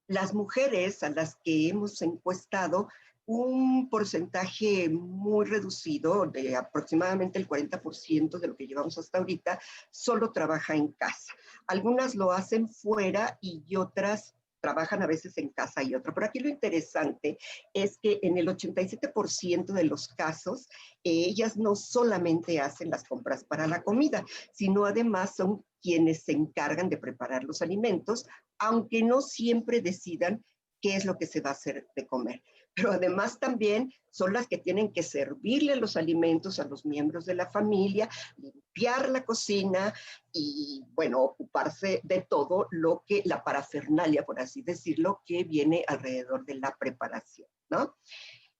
las mujeres a las que hemos encuestado, un porcentaje muy reducido, de aproximadamente el 40% de lo que llevamos hasta ahorita, solo trabaja en casa. Algunas lo hacen fuera y otras trabajan a veces en casa y otro. Pero aquí lo interesante es que en el 87% de los casos, ellas no solamente hacen las compras para la comida, sino además son quienes se encargan de preparar los alimentos, aunque no siempre decidan qué es lo que se va a hacer de comer. Pero además también son las que tienen que servirle los alimentos a los miembros de la familia, limpiar la cocina y, bueno, ocuparse de todo lo que, la parafernalia, por así decirlo, que viene alrededor de la preparación, ¿no?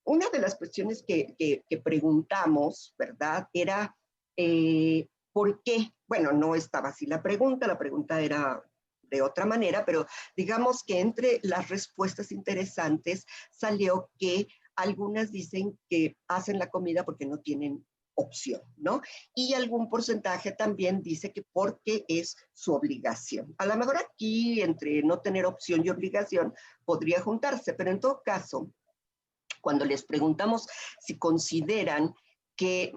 Una de las cuestiones que preguntamos, ¿verdad?, era ¿por qué? Bueno, no estaba así la pregunta era de otra manera, pero digamos que entre las respuestas interesantes salió que algunas dicen que hacen la comida porque no tienen opción, ¿no? Y algún porcentaje también dice que porque es su obligación. A lo mejor aquí, entre no tener opción y obligación, podría juntarse, pero en todo caso, cuando les preguntamos si consideran que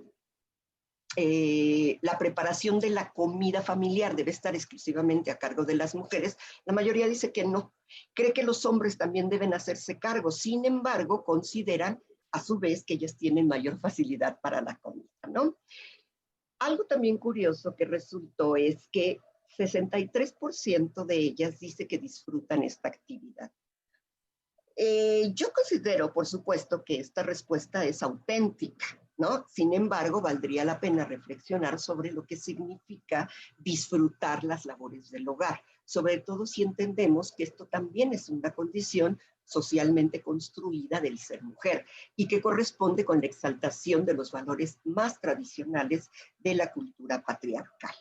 la preparación de la comida familiar debe estar exclusivamente a cargo de las mujeres, la mayoría dice que no. Cree que los hombres también deben hacerse cargo. Sin embargo, consideran a su vez que ellas tienen mayor facilidad para la comida, ¿no? Algo también curioso que resultó es que 63% de ellas dice que disfrutan esta actividad. Yo considero, por supuesto, que esta respuesta es auténtica, ¿no? Sin embargo, valdría la pena reflexionar sobre lo que significa disfrutar las labores del hogar, sobre todo si entendemos que esto también es una condición socialmente construida del ser mujer y que corresponde con la exaltación de los valores más tradicionales de la cultura patriarcal.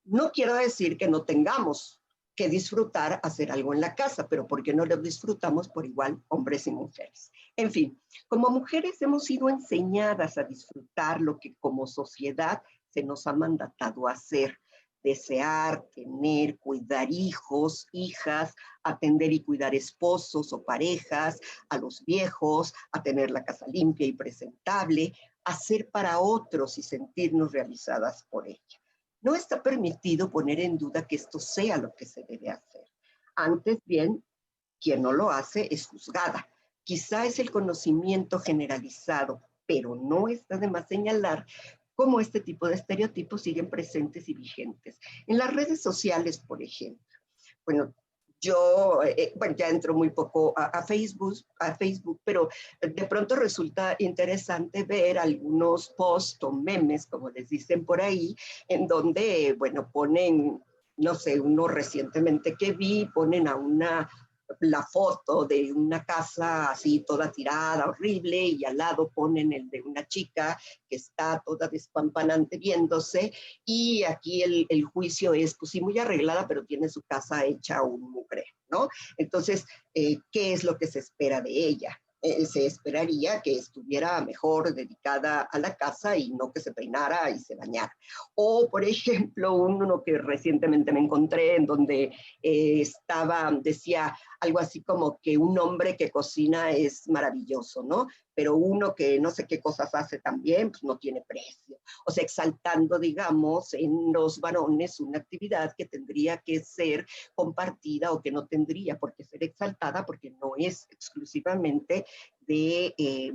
No quiero decir que no tengamos que disfrutar hacer algo en la casa, pero ¿por qué no lo disfrutamos por igual hombres y mujeres? En fin, como mujeres hemos sido enseñadas a disfrutar lo que como sociedad se nos ha mandatado a hacer: desear, tener, cuidar hijos, hijas, atender y cuidar esposos o parejas, a los viejos, a tener la casa limpia y presentable, hacer para otros y sentirnos realizadas por ella. No está permitido poner en duda que esto sea lo que se debe hacer. Antes bien, quien no lo hace es juzgada. Quizá es el conocimiento generalizado, pero no está de más señalar cómo este tipo de estereotipos siguen presentes y vigentes. En las redes sociales, por ejemplo, bueno, yo, bueno, ya entro muy poco a Facebook, pero de pronto resulta interesante ver algunos posts o memes, como les dicen por ahí, en donde, bueno, ponen, no sé, uno recientemente que vi, ponen a la foto de una casa así toda tirada, horrible, y al lado ponen el de una chica que está toda despampanante viéndose, y aquí el juicio es, pues sí, muy arreglada, pero tiene su casa hecha un mugre, ¿no? Entonces, ¿qué es lo que se espera de ella? Se esperaría que estuviera mejor dedicada a la casa y no que se peinara y se bañara. O, por ejemplo, uno que recientemente me encontré en donde decía algo así como que un hombre que cocina es maravilloso, ¿no? Pero uno que no sé qué cosas hace también, pues no tiene precio. O sea, exaltando, digamos, en los varones una actividad que tendría que ser compartida o que no tendría por qué ser exaltada porque no es exclusivamente de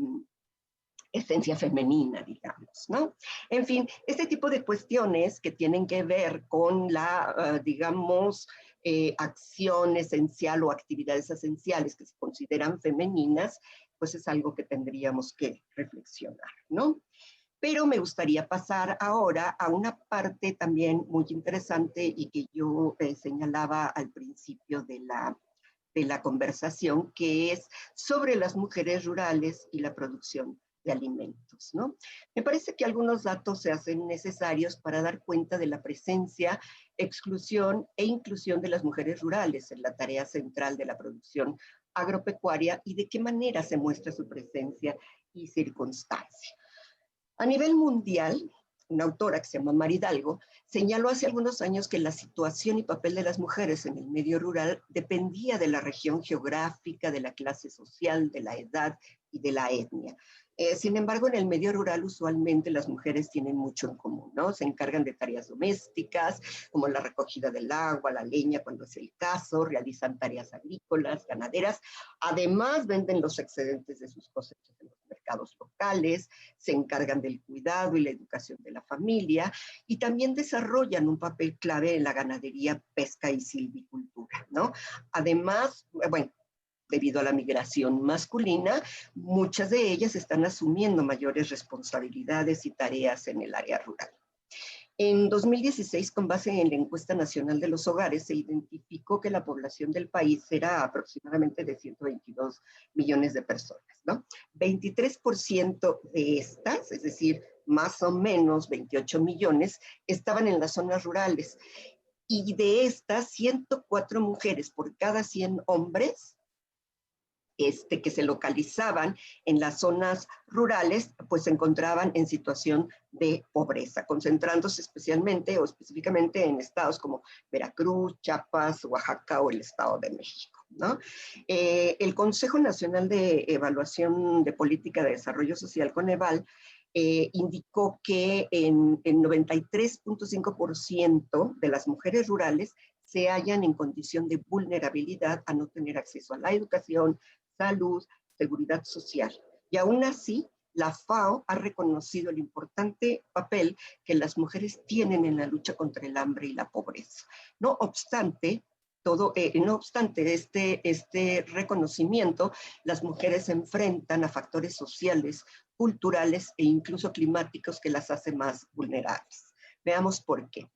esencia femenina, digamos, ¿no? En fin, este tipo de cuestiones que tienen que ver con la, digamos, acción esencial o actividades esenciales que se consideran femeninas, pues es algo que tendríamos que reflexionar, ¿no? Pero me gustaría pasar ahora a una parte también muy interesante y que yo señalaba al principio de la conversación, que es sobre las mujeres rurales y la producción de alimentos, ¿no? Me parece que algunos datos se hacen necesarios para dar cuenta de la presencia, exclusión e inclusión de las mujeres rurales en la tarea central de la producción agropecuaria y de qué manera se muestra su presencia y circunstancia. A nivel mundial, una autora que se llama Mar Hidalgo señaló hace algunos años que la situación y papel de las mujeres en el medio rural dependía de la región geográfica, de la clase social, de la edad y de la etnia. Sin embargo, en el medio rural usualmente las mujeres tienen mucho en común, ¿no? Se encargan de tareas domésticas, como la recogida del agua, la leña, cuando es el caso, realizan tareas agrícolas, ganaderas, además venden los excedentes de sus cosechas en los mercados locales, se encargan del cuidado y la educación de la familia, y también desarrollan un papel clave en la ganadería, pesca y silvicultura, ¿no? Además, bueno, debido a la migración masculina, muchas de ellas están asumiendo mayores responsabilidades y tareas en el área rural. En 2016, con base en la encuesta nacional de los hogares, se identificó que la población del país era aproximadamente de 122 millones de personas, ¿no? 23% de estas, es decir, más o menos 28 millones, estaban en las zonas rurales. Y de estas, 104 mujeres por cada 100 hombres que se localizaban en las zonas rurales, pues se encontraban en situación de pobreza, concentrándose especialmente o específicamente en estados como Veracruz, Chiapas, Oaxaca o el Estado de México, ¿no? El Consejo Nacional de Evaluación de Política de Desarrollo Social, Coneval, indicó que en 93.5% de las mujeres rurales se hallan en condición de vulnerabilidad a no tener acceso a la educación, salud, seguridad social. Y aún así, la FAO ha reconocido el importante papel que las mujeres tienen en la lucha contra el hambre y la pobreza. No obstante, este reconocimiento, las mujeres se enfrentan a factores sociales, culturales e incluso climáticos que las hacen más vulnerables. Veamos por qué.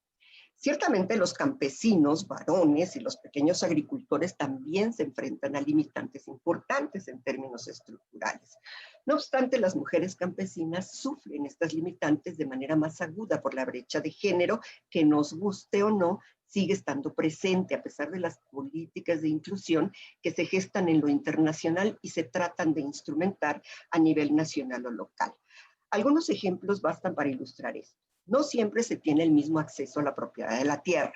Ciertamente los campesinos, varones y los pequeños agricultores también se enfrentan a limitantes importantes en términos estructurales. No obstante, las mujeres campesinas sufren estas limitantes de manera más aguda por la brecha de género que, nos guste o no, sigue estando presente a pesar de las políticas de inclusión que se gestan en lo internacional y se tratan de instrumentar a nivel nacional o local. Algunos ejemplos bastan para ilustrar esto. No siempre se tiene el mismo acceso a la propiedad de la tierra,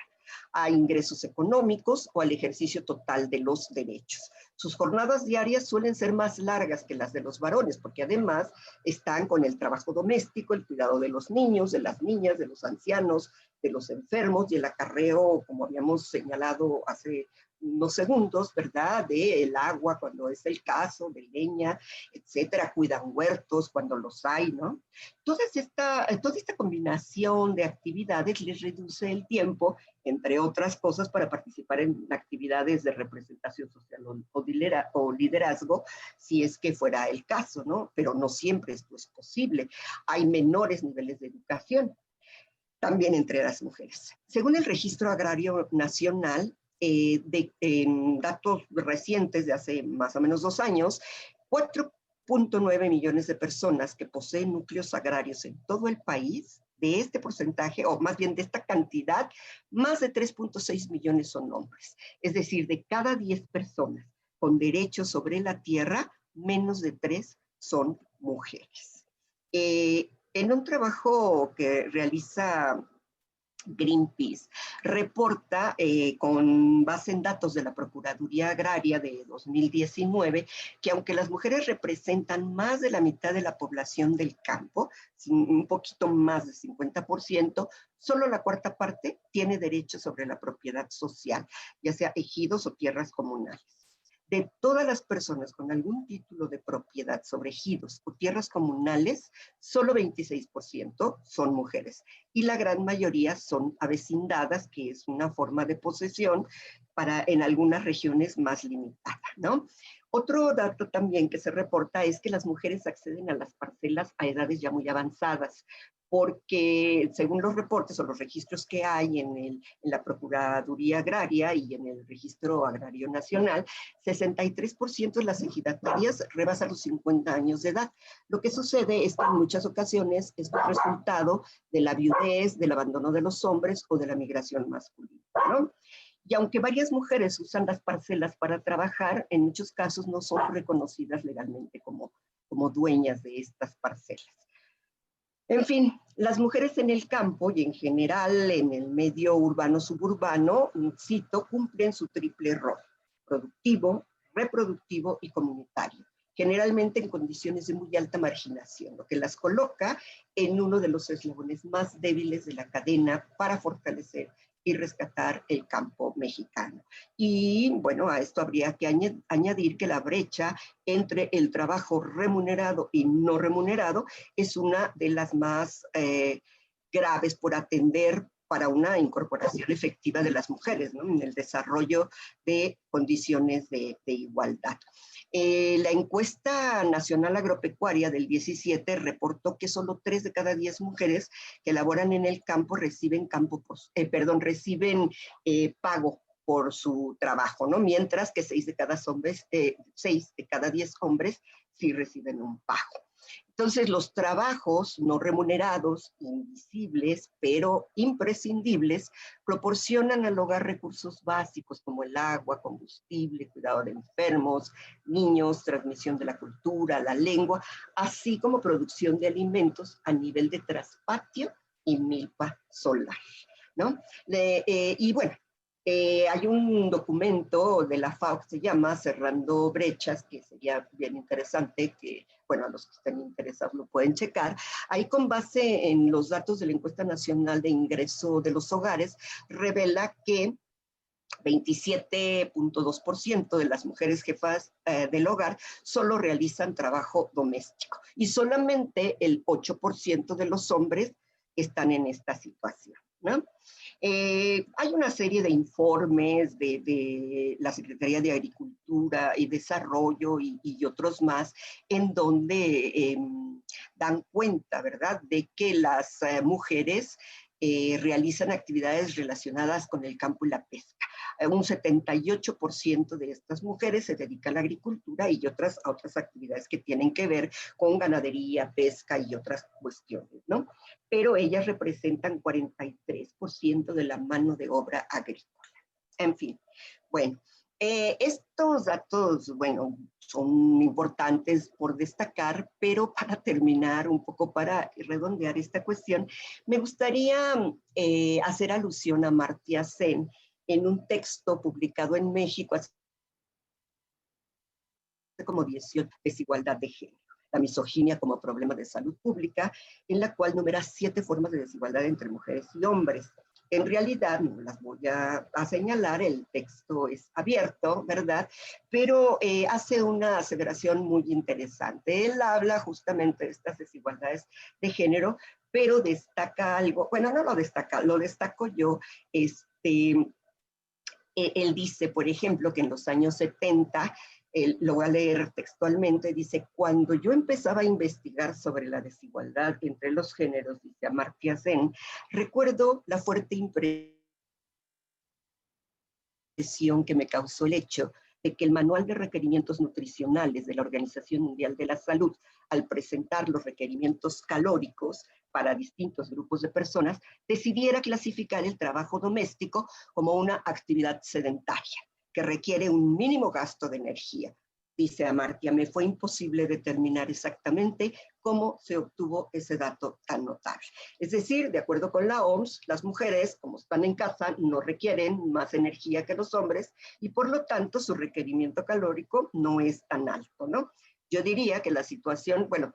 a ingresos económicos o al ejercicio total de los derechos. Sus jornadas diarias suelen ser más largas que las de los varones, porque además están con el trabajo doméstico, el cuidado de los niños, de las niñas, de los ancianos, de los enfermos y el acarreo, como habíamos señalado hace unos segundos, ¿verdad? Del agua cuando es el caso, de leña, etcétera. Cuidan huertos cuando los hay, ¿no? Toda esta combinación de actividades les reduce el tiempo, entre otras cosas, para participar en actividades de representación social o liderazgo, si es que fuera el caso, ¿no? Pero no siempre esto es posible. Hay menores niveles de educación, también entre las mujeres. Según el Registro Agrario Nacional, datos recientes de hace más o menos 2 años, 4.9 millones de personas que poseen núcleos agrarios en todo el país. De este porcentaje, o más bien de esta cantidad, más de 3.6 millones son hombres. Es decir, de cada 10 personas con derechos sobre la tierra, menos de 3 son mujeres. En un trabajo que realiza Greenpeace, reporta con base en datos de la Procuraduría Agraria de 2019 que aunque las mujeres representan más de la mitad de la población del campo, un poquito más del 50%, solo la cuarta parte tiene derecho sobre la propiedad social, ya sea ejidos o tierras comunales. De todas las personas con algún título de propiedad sobre ejidos o tierras comunales, solo 26% son mujeres y la gran mayoría son avecindadas, que es una forma de posesión en algunas regiones más limitada, ¿no? Otro dato también que se reporta es que las mujeres acceden a las parcelas a edades ya muy avanzadas, porque según los reportes o los registros que hay en la Procuraduría Agraria y en el Registro Agrario Nacional, 63% de las ejidatarias rebasan los 50 años de edad. Lo que sucede es que en muchas ocasiones esto es resultado de la viudez, del abandono de los hombres o de la migración masculina, ¿no? Y aunque varias mujeres usan las parcelas para trabajar, en muchos casos no son reconocidas legalmente como dueñas de estas parcelas. En fin, las mujeres en el campo y en general en el medio urbano-suburbano, cito, cumplen su triple rol: productivo, reproductivo y comunitario, generalmente en condiciones de muy alta marginación, lo que las coloca en uno de los eslabones más débiles de la cadena para fortalecer y rescatar el campo mexicano. Y bueno, a esto habría que añadir que la brecha entre el trabajo remunerado y no remunerado es una de las más graves por atender para una incorporación efectiva de las mujeres, ¿no?, en el desarrollo de condiciones de igualdad. La encuesta nacional agropecuaria del 17 reportó que solo 3 de cada 10 mujeres que laboran en el campo reciben pago por su trabajo, ¿no? Mientras que 6 de cada 10 hombres sí reciben un pago. Entonces, los trabajos no remunerados, invisibles, pero imprescindibles, proporcionan al hogar recursos básicos como el agua, combustible, cuidado de enfermos, niños, transmisión de la cultura, la lengua, así como producción de alimentos a nivel de traspatio y milpa solar, ¿no? Y bueno, hay un documento de la FAO que se llama Cerrando Brechas, que sería bien interesante que, bueno, a los que estén interesados lo pueden checar. Ahí, con base en los datos de la Encuesta Nacional de Ingreso de los Hogares, revela que 27.2% de las mujeres jefas del hogar solo realizan trabajo doméstico y solamente el 8% de los hombres están en esta situación, ¿no? Hay una serie de informes de la Secretaría de Agricultura y Desarrollo y otros más en donde dan cuenta, ¿verdad?, de que las mujeres realizan actividades relacionadas con el campo y la pesca. Un 78% de estas mujeres se dedican a la agricultura y a otras actividades que tienen que ver con ganadería, pesca y otras cuestiones, ¿no? Pero ellas representan 43% de la mano de obra agrícola. En fin, bueno, estos datos, bueno, son importantes por destacar, pero para terminar un poco, para redondear esta cuestión, me gustaría hacer alusión a Amartya Sen en un texto publicado en México hace como 18, Desigualdad de Género, la misoginia como problema de salud pública, en la cual numera 7 formas de desigualdad entre mujeres y hombres. En realidad, no las voy a señalar, el texto es abierto, ¿verdad? Pero hace una aseveración muy interesante. Él habla justamente de estas desigualdades de género, pero destaca algo, bueno, no lo destaca, lo destaco yo. Él dice, por ejemplo, que en los años 70, lo voy a leer textualmente, dice: cuando yo empezaba a investigar sobre la desigualdad entre los géneros, dice Amartya Sen, recuerdo la fuerte impresión que me causó el hecho de que el Manual de Requerimientos Nutricionales de la Organización Mundial de la Salud, al presentar los requerimientos calóricos para distintos grupos de personas, decidiera clasificar el trabajo doméstico como una actividad sedentaria, que requiere un mínimo gasto de energía. Dice Amartya, me fue imposible determinar exactamente cómo se obtuvo ese dato tan notable. Es decir, de acuerdo con la OMS, las mujeres, como están en casa, no requieren más energía que los hombres y por lo tanto su requerimiento calórico no es tan alto, ¿no? Yo diría que la situación, bueno,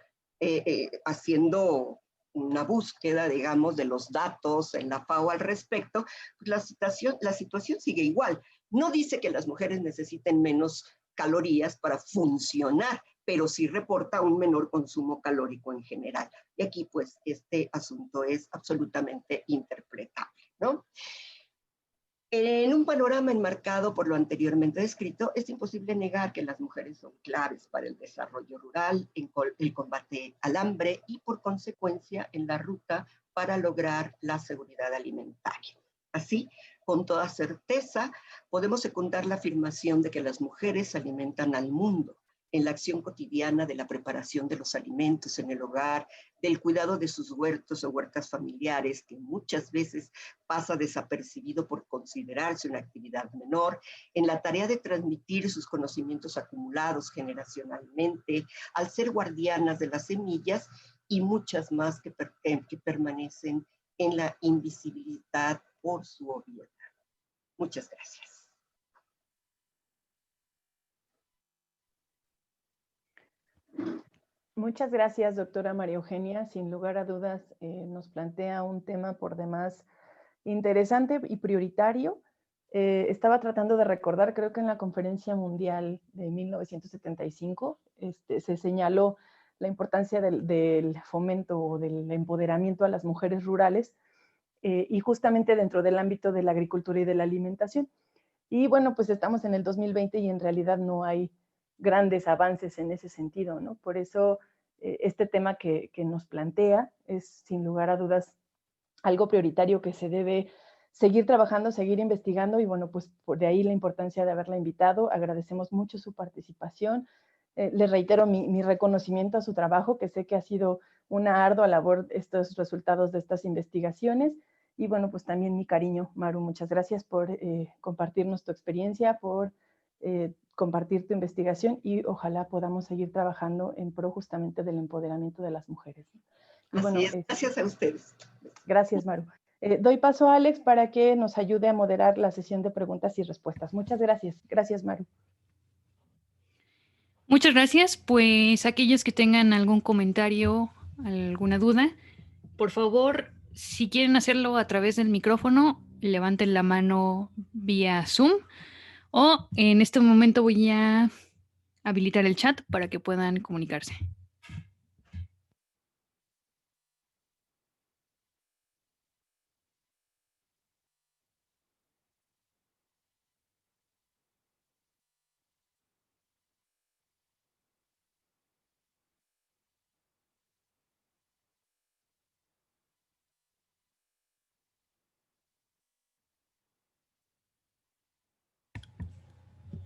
haciendo una búsqueda, digamos, de los datos en la FAO al respecto, pues la situación sigue igual. No dice que las mujeres necesiten menos calorías para funcionar, pero sí reporta un menor consumo calórico en general. Y aquí, pues, este asunto es absolutamente interpretable, ¿no? En un panorama enmarcado por lo anteriormente descrito, es imposible negar que las mujeres son claves para el desarrollo rural, en el combate al hambre y, por consecuencia, en la ruta para lograr la seguridad alimentaria. Así, con toda certeza, podemos secundar la afirmación de que las mujeres alimentan al mundo en la acción cotidiana de la preparación de los alimentos en el hogar, del cuidado de sus huertos o huertas familiares, que muchas veces pasa desapercibido por considerarse una actividad menor, en la tarea de transmitir sus conocimientos acumulados generacionalmente, al ser guardianas de las semillas y muchas más que permanecen en la invisibilidad por su obviedad. Muchas gracias. Muchas gracias, doctora María Eugenia. Sin lugar a dudas, nos plantea un tema por demás interesante y prioritario. Estaba tratando de recordar, creo que en la Conferencia Mundial de 1975 se señaló la importancia del fomento o del empoderamiento a las mujeres rurales y justamente dentro del ámbito de la agricultura y de la alimentación. Y bueno, pues estamos en el 2020 y en realidad no hay grandes avances en ese sentido, ¿no? Por eso este tema que nos plantea es sin lugar a dudas algo prioritario que se debe seguir trabajando, seguir investigando y bueno, pues por de ahí la importancia de haberla invitado. Agradecemos mucho su participación. Les reitero mi reconocimiento a su trabajo, que sé que ha sido una ardua labor estos resultados de estas investigaciones. Y bueno, pues también mi cariño, Maru, muchas gracias por compartirnos tu experiencia, por compartir tu investigación y ojalá podamos seguir trabajando en pro justamente del empoderamiento de las mujeres. Y así bueno, es, gracias a ustedes. Gracias, Maru. Doy paso a Alex para que nos ayude a moderar la sesión de preguntas y respuestas. Muchas gracias. Gracias, Maru. Muchas gracias. Pues aquellos que tengan algún comentario, alguna duda, por favor, si quieren hacerlo a través del micrófono, levanten la mano vía Zoom o en este momento voy a habilitar el chat para que puedan comunicarse.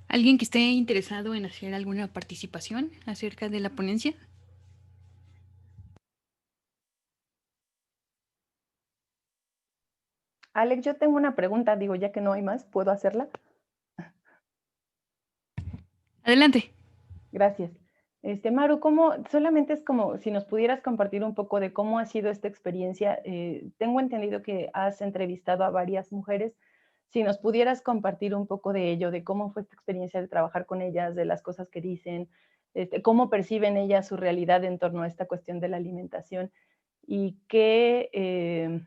¿Alguien que esté interesado en hacer alguna participación acerca de la ponencia? Alex, yo tengo una pregunta, digo, ya que no hay más, ¿puedo hacerla? Adelante. Gracias. Maru, solamente es como si nos pudieras compartir un poco de cómo ha sido esta experiencia. Tengo entendido que has entrevistado a varias mujeres. Si nos pudieras compartir un poco de ello, de cómo fue esta experiencia de trabajar con ellas, de las cosas que dicen, cómo perciben ellas su realidad en torno a esta cuestión de la alimentación y qué...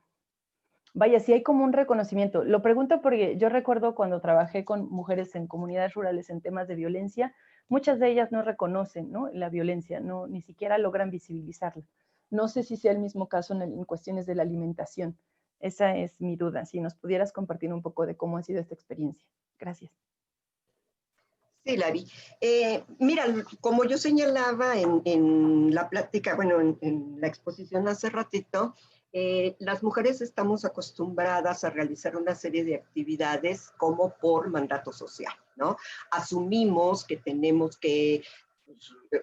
Vaya, sí hay como un reconocimiento. Lo pregunto porque yo recuerdo cuando trabajé con mujeres en comunidades rurales en temas de violencia, muchas de ellas no reconocen, ¿no?, la violencia, no, ni siquiera logran visibilizarla. No sé si sea el mismo caso en cuestiones de la alimentación. Esa es mi duda. Si nos pudieras compartir un poco de cómo ha sido esta experiencia. Gracias. Sí, Lari. Mira, como yo señalaba en la plática, bueno, en la exposición hace ratito, las mujeres estamos acostumbradas a realizar una serie de actividades como por mandato social, ¿no? Asumimos que tenemos que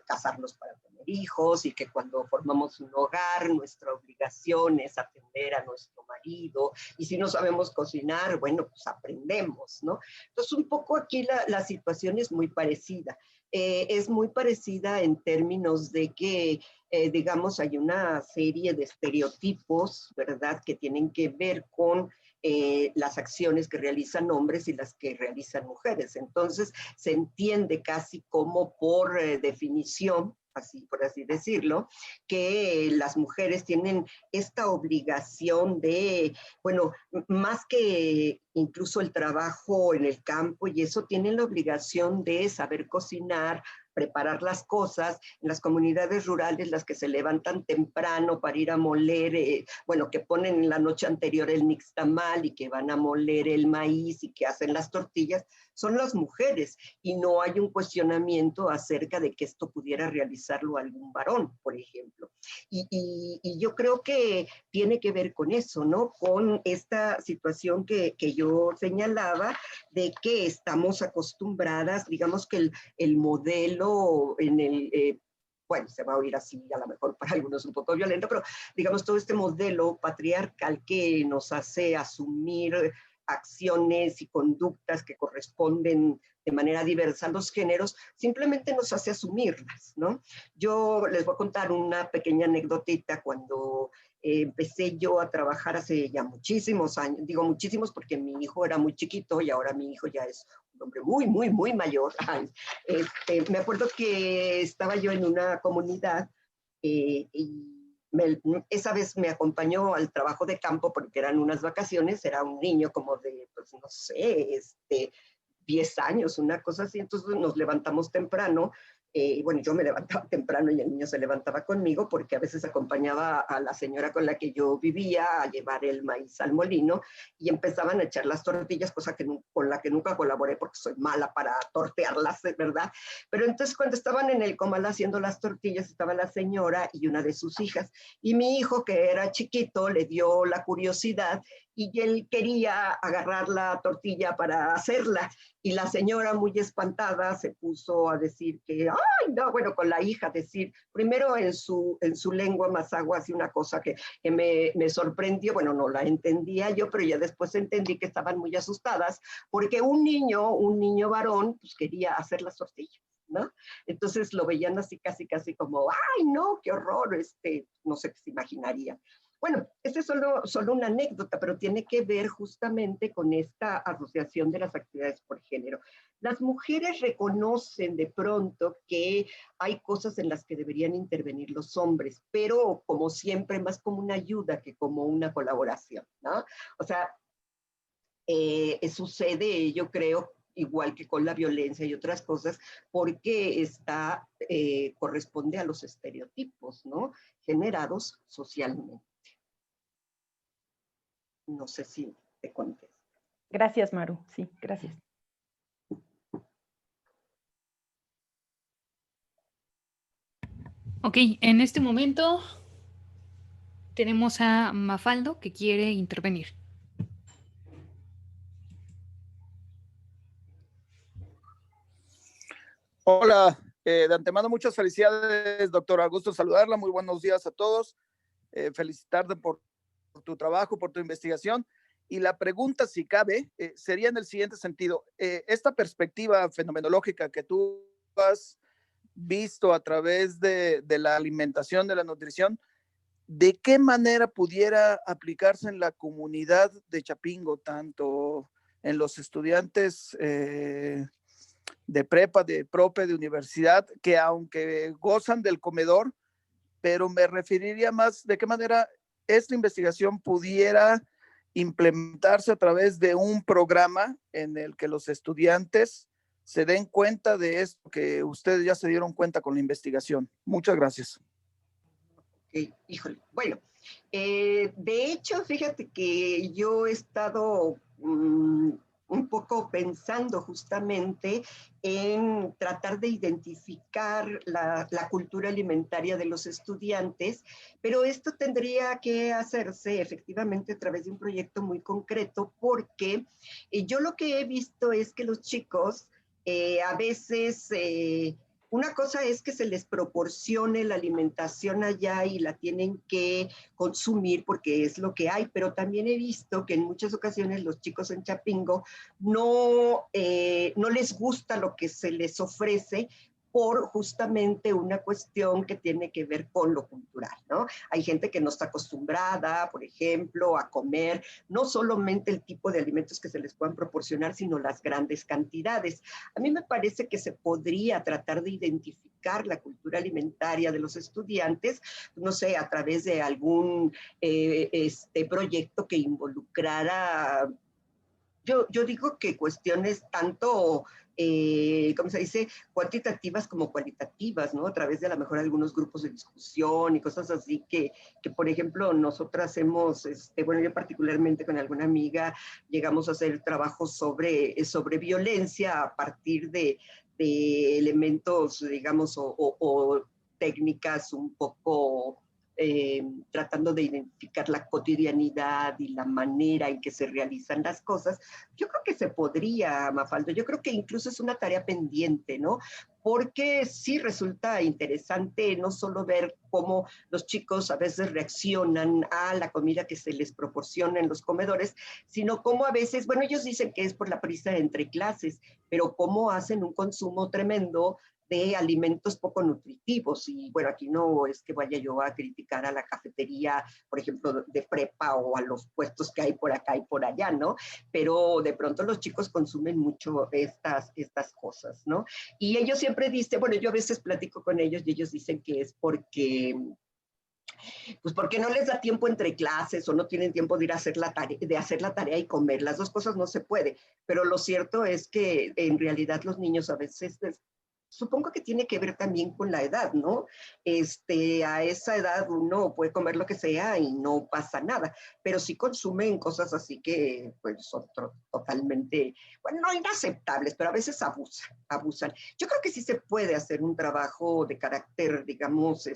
casarnos para tener hijos y que cuando formamos un hogar nuestra obligación es atender a nuestro marido y si no sabemos cocinar, bueno, pues aprendemos, ¿no? Entonces un poco aquí la situación es muy parecida. Es muy parecida en términos de que, digamos, hay una serie de estereotipos, ¿verdad?, que tienen que ver con las acciones que realizan hombres y las que realizan mujeres. Entonces, se entiende casi como por definición, así, por así decirlo, que las mujeres tienen esta obligación de, bueno, más que incluso el trabajo en el campo y eso, tienen la obligación de saber cocinar, preparar las cosas. En las comunidades rurales, las que se levantan temprano para ir a moler, bueno, que ponen en la noche anterior el nixtamal y que van a moler el maíz y que hacen las tortillas, son las mujeres, y no hay un cuestionamiento acerca de que esto pudiera realizarlo algún varón, por ejemplo. Y yo creo que tiene que ver con eso, ¿no? Con esta situación que yo señalaba, de que estamos acostumbradas, digamos que el modelo en el... bueno, se va a oír así, a lo mejor para algunos un poco violento, pero digamos todo este modelo patriarcal que nos hace asumir acciones y conductas que corresponden de manera diversa a los géneros, simplemente nos hace asumirlas, ¿no? Yo les voy a contar una pequeña anécdotita. Cuando empecé yo a trabajar hace ya muchísimos años, digo muchísimos porque mi hijo era muy chiquito y ahora mi hijo ya es un hombre muy, muy, muy mayor. Me acuerdo que estaba yo en una comunidad y esa vez me acompañó al trabajo de campo porque eran unas vacaciones, era un niño como de, pues no sé, 10 años, una cosa así. Entonces nos levantamos temprano, y bueno, yo me levantaba temprano y el niño se levantaba conmigo porque a veces acompañaba a la señora con la que yo vivía a llevar el maíz al molino y empezaban a echar las tortillas, cosa con la que nunca colaboré porque soy mala para tortearlas, ¿verdad? Pero entonces cuando estaban en el comal haciendo las tortillas, estaba la señora y una de sus hijas, y mi hijo, que era chiquito, le dio la curiosidad y él quería agarrar la tortilla para hacerla, y la señora, muy espantada, se puso a decir que, ay, no, bueno, con la hija, decir, primero en su lengua mazahua, así una cosa que me sorprendió. Bueno, no la entendía yo, pero ya después entendí que estaban muy asustadas, porque un niño varón, pues quería hacer las tortillas, ¿no? Entonces lo veían así casi como, ay, no, qué horror, no sé qué se imaginaría. Bueno, esta es solo una anécdota, pero tiene que ver justamente con esta asociación de las actividades por género. Las mujeres reconocen de pronto que hay cosas en las que deberían intervenir los hombres, pero como siempre, más como una ayuda que como una colaboración, ¿no? O sea, sucede, yo creo, igual que con la violencia y otras cosas, porque corresponde a los estereotipos, ¿no? Generados socialmente. No sé si te contesto. Gracias, Maru. Sí, gracias. Ok, en este momento tenemos a Mafaldo que quiere intervenir. Hola, de antemano muchas felicidades, doctora. Gusto saludarla. Muy buenos días a todos. Felicitarte por tu trabajo, por tu investigación. Y la pregunta, si cabe, sería en el siguiente sentido. Esta perspectiva fenomenológica que tú has visto a través de la alimentación, de la nutrición, ¿de qué manera pudiera aplicarse en la comunidad de Chapingo, tanto en los estudiantes de prepa, de prope, de universidad, que aunque gozan del comedor, pero me referiría más de qué manera esta investigación pudiera implementarse a través de un programa en el que los estudiantes se den cuenta de esto que ustedes ya se dieron cuenta con la investigación? Muchas gracias. Okay, híjole, bueno, de hecho, fíjate que yo he estado un poco pensando justamente en tratar de identificar la cultura alimentaria de los estudiantes, pero esto tendría que hacerse efectivamente a través de un proyecto muy concreto, porque yo lo que he visto es que los chicos a veces... una cosa es que se les proporcione la alimentación allá y la tienen que consumir porque es lo que hay, pero también he visto que en muchas ocasiones los chicos en Chapingo no les gusta lo que se les ofrece por justamente una cuestión que tiene que ver con lo cultural, ¿no? Hay gente que no está acostumbrada, por ejemplo, a comer no solamente el tipo de alimentos que se les puedan proporcionar, sino las grandes cantidades. A mí me parece que se podría tratar de identificar identificar la cultura alimentaria de los estudiantes, no sé, a través de algún proyecto que involucrara, yo digo que cuestiones tanto, ¿cómo se dice?, cuantitativas como cualitativas, ¿no? A través de a lo mejor algunos grupos de discusión y cosas así que por ejemplo, nosotras hemos, bueno, yo particularmente con alguna amiga llegamos a hacer trabajos sobre violencia a partir de elementos, digamos, o técnicas un poco tratando de identificar la cotidianidad y la manera en que se realizan las cosas. Yo creo que se podría, Mafalda, yo creo que incluso es una tarea pendiente, ¿no? Porque sí resulta interesante no solo ver cómo los chicos a veces reaccionan a la comida que se les proporciona en los comedores, sino cómo a veces, bueno, ellos dicen que es por la prisa entre clases, pero cómo hacen un consumo tremendo de alimentos poco nutritivos. Y bueno, aquí no es que vaya yo a criticar a la cafetería, por ejemplo, de prepa o a los puestos que hay por acá y por allá, ¿no? Pero de pronto los chicos consumen mucho estas cosas, ¿no? Y ellos siempre dicen, bueno, yo a veces platico con ellos y ellos dicen que es porque no les da tiempo entre clases o no tienen tiempo de ir a hacer la tarea y comer. Las dos cosas no se puede, pero lo cierto es que en realidad los niños a veces supongo que tiene que ver también con la edad, ¿no? A esa edad uno puede comer lo que sea y no pasa nada, pero sí consumen cosas así que pues son totalmente, bueno, no inaceptables, pero a veces abusan. Yo creo que sí se puede hacer un trabajo de carácter, digamos,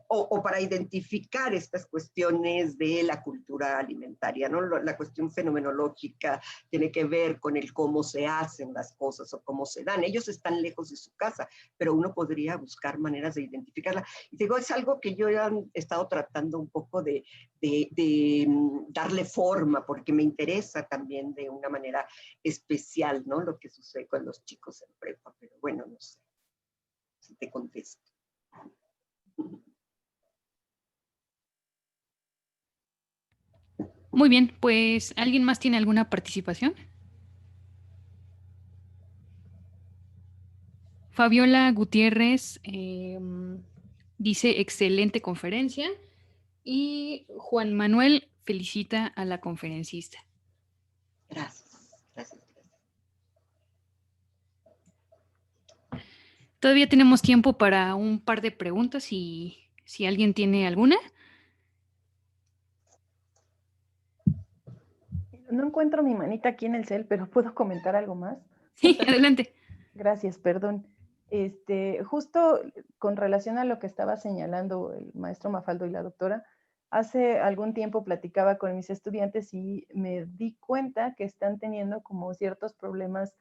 o para identificar estas cuestiones de la cultura alimentaria, ¿no? La cuestión fenomenológica tiene que ver con el cómo se hacen las cosas o cómo se dan. Ellos están lejos de su casa, pero uno podría buscar maneras de identificarla. Y digo, es algo que yo he estado tratando un poco de darle forma, porque me interesa también de una manera especial, ¿no? Lo que sucede con los chicos en prepa, pero bueno, no sé si te contesto. Muy bien, pues ¿alguien más tiene alguna participación? Fabiola Gutiérrez dice excelente conferencia y Juan Manuel felicita a la conferencista. Gracias. Todavía tenemos tiempo para un par de preguntas si alguien tiene alguna. No encuentro mi manita aquí en el cel, pero ¿puedo comentar algo más? Sí, adelante. Gracias, perdón. Justo con relación a lo que estaba señalando el maestro Mafaldo y la doctora, hace algún tiempo platicaba con mis estudiantes y me di cuenta que están teniendo como ciertos problemas,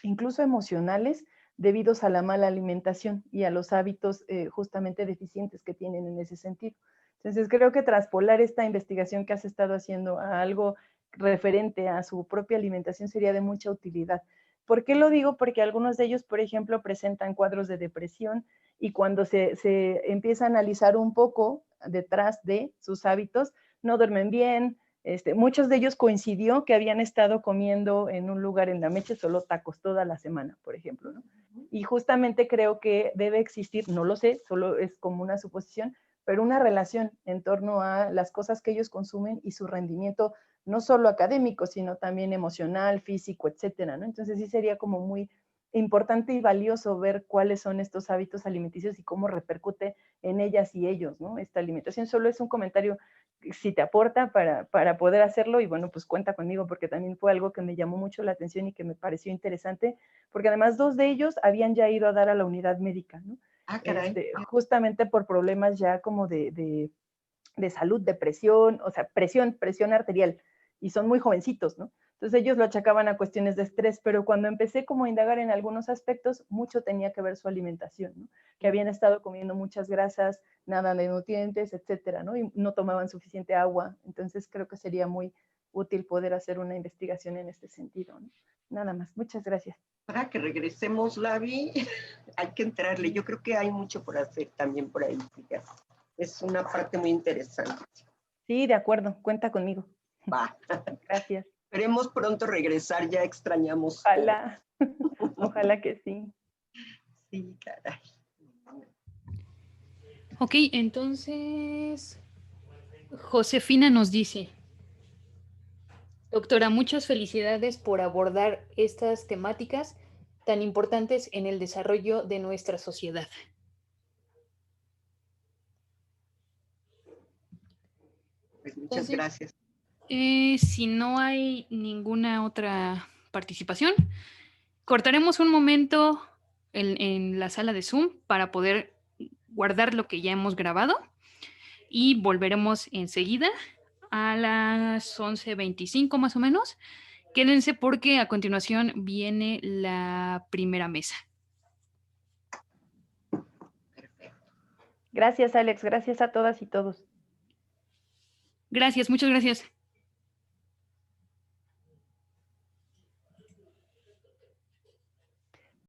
incluso emocionales, debidos a la mala alimentación y a los hábitos justamente deficientes que tienen en ese sentido. Entonces creo que traspolar esta investigación que has estado haciendo a algo referente a su propia alimentación sería de mucha utilidad. ¿Por qué lo digo? Porque algunos de ellos, por ejemplo, presentan cuadros de depresión y cuando se empieza a analizar un poco detrás de sus hábitos, no duermen bien. Muchos de ellos coincidió que habían estado comiendo en un lugar en la Meche solo tacos toda la semana, por ejemplo, ¿no? Y justamente creo que debe existir, no lo sé, solo es como una suposición, pero una relación en torno a las cosas que ellos consumen y su rendimiento, no solo académico, sino también emocional, físico, etcétera, ¿no? Entonces sí sería como muy importante y valioso ver cuáles son estos hábitos alimenticios y cómo repercute en ellas y ellos, ¿no? Esta alimentación solo es un comentario si te aporta para poder hacerlo y bueno, pues cuenta conmigo porque también fue algo que me llamó mucho la atención y que me pareció interesante, porque además 2 de ellos habían ya ido a dar a la unidad médica, ¿no? Ah, caray. Justamente por problemas ya como de salud, de presión, o sea, presión arterial, y son muy jovencitos, ¿no? Entonces ellos lo achacaban a cuestiones de estrés, pero cuando empecé como a indagar en algunos aspectos, mucho tenía que ver su alimentación, ¿no? Que habían estado comiendo muchas grasas, nada de nutrientes, etcétera, ¿no? Y no tomaban suficiente agua, entonces creo que sería muy útil poder hacer una investigación en este sentido, ¿no? Nada más, muchas gracias. Para que regresemos, Lavi, hay que entrarle. Yo creo que hay mucho por hacer también por ahí. Fíjate. Es una parte muy interesante. Sí, de acuerdo, cuenta conmigo. Va. Gracias. Esperemos pronto regresar, ya extrañamos. Ojalá, ojalá que sí. Sí, caray. Ok, entonces Josefina nos dice: doctora, muchas felicidades por abordar estas temáticas tan importantes en el desarrollo de nuestra sociedad. Pues muchas Entonces, gracias. Si no hay ninguna otra participación, cortaremos un momento en la sala de Zoom para poder guardar lo que ya hemos grabado y volveremos enseguida a las 11:25 más o menos. Quédense porque a continuación viene la primera mesa. Gracias, Alex. Gracias a todas y todos. Gracias, muchas gracias.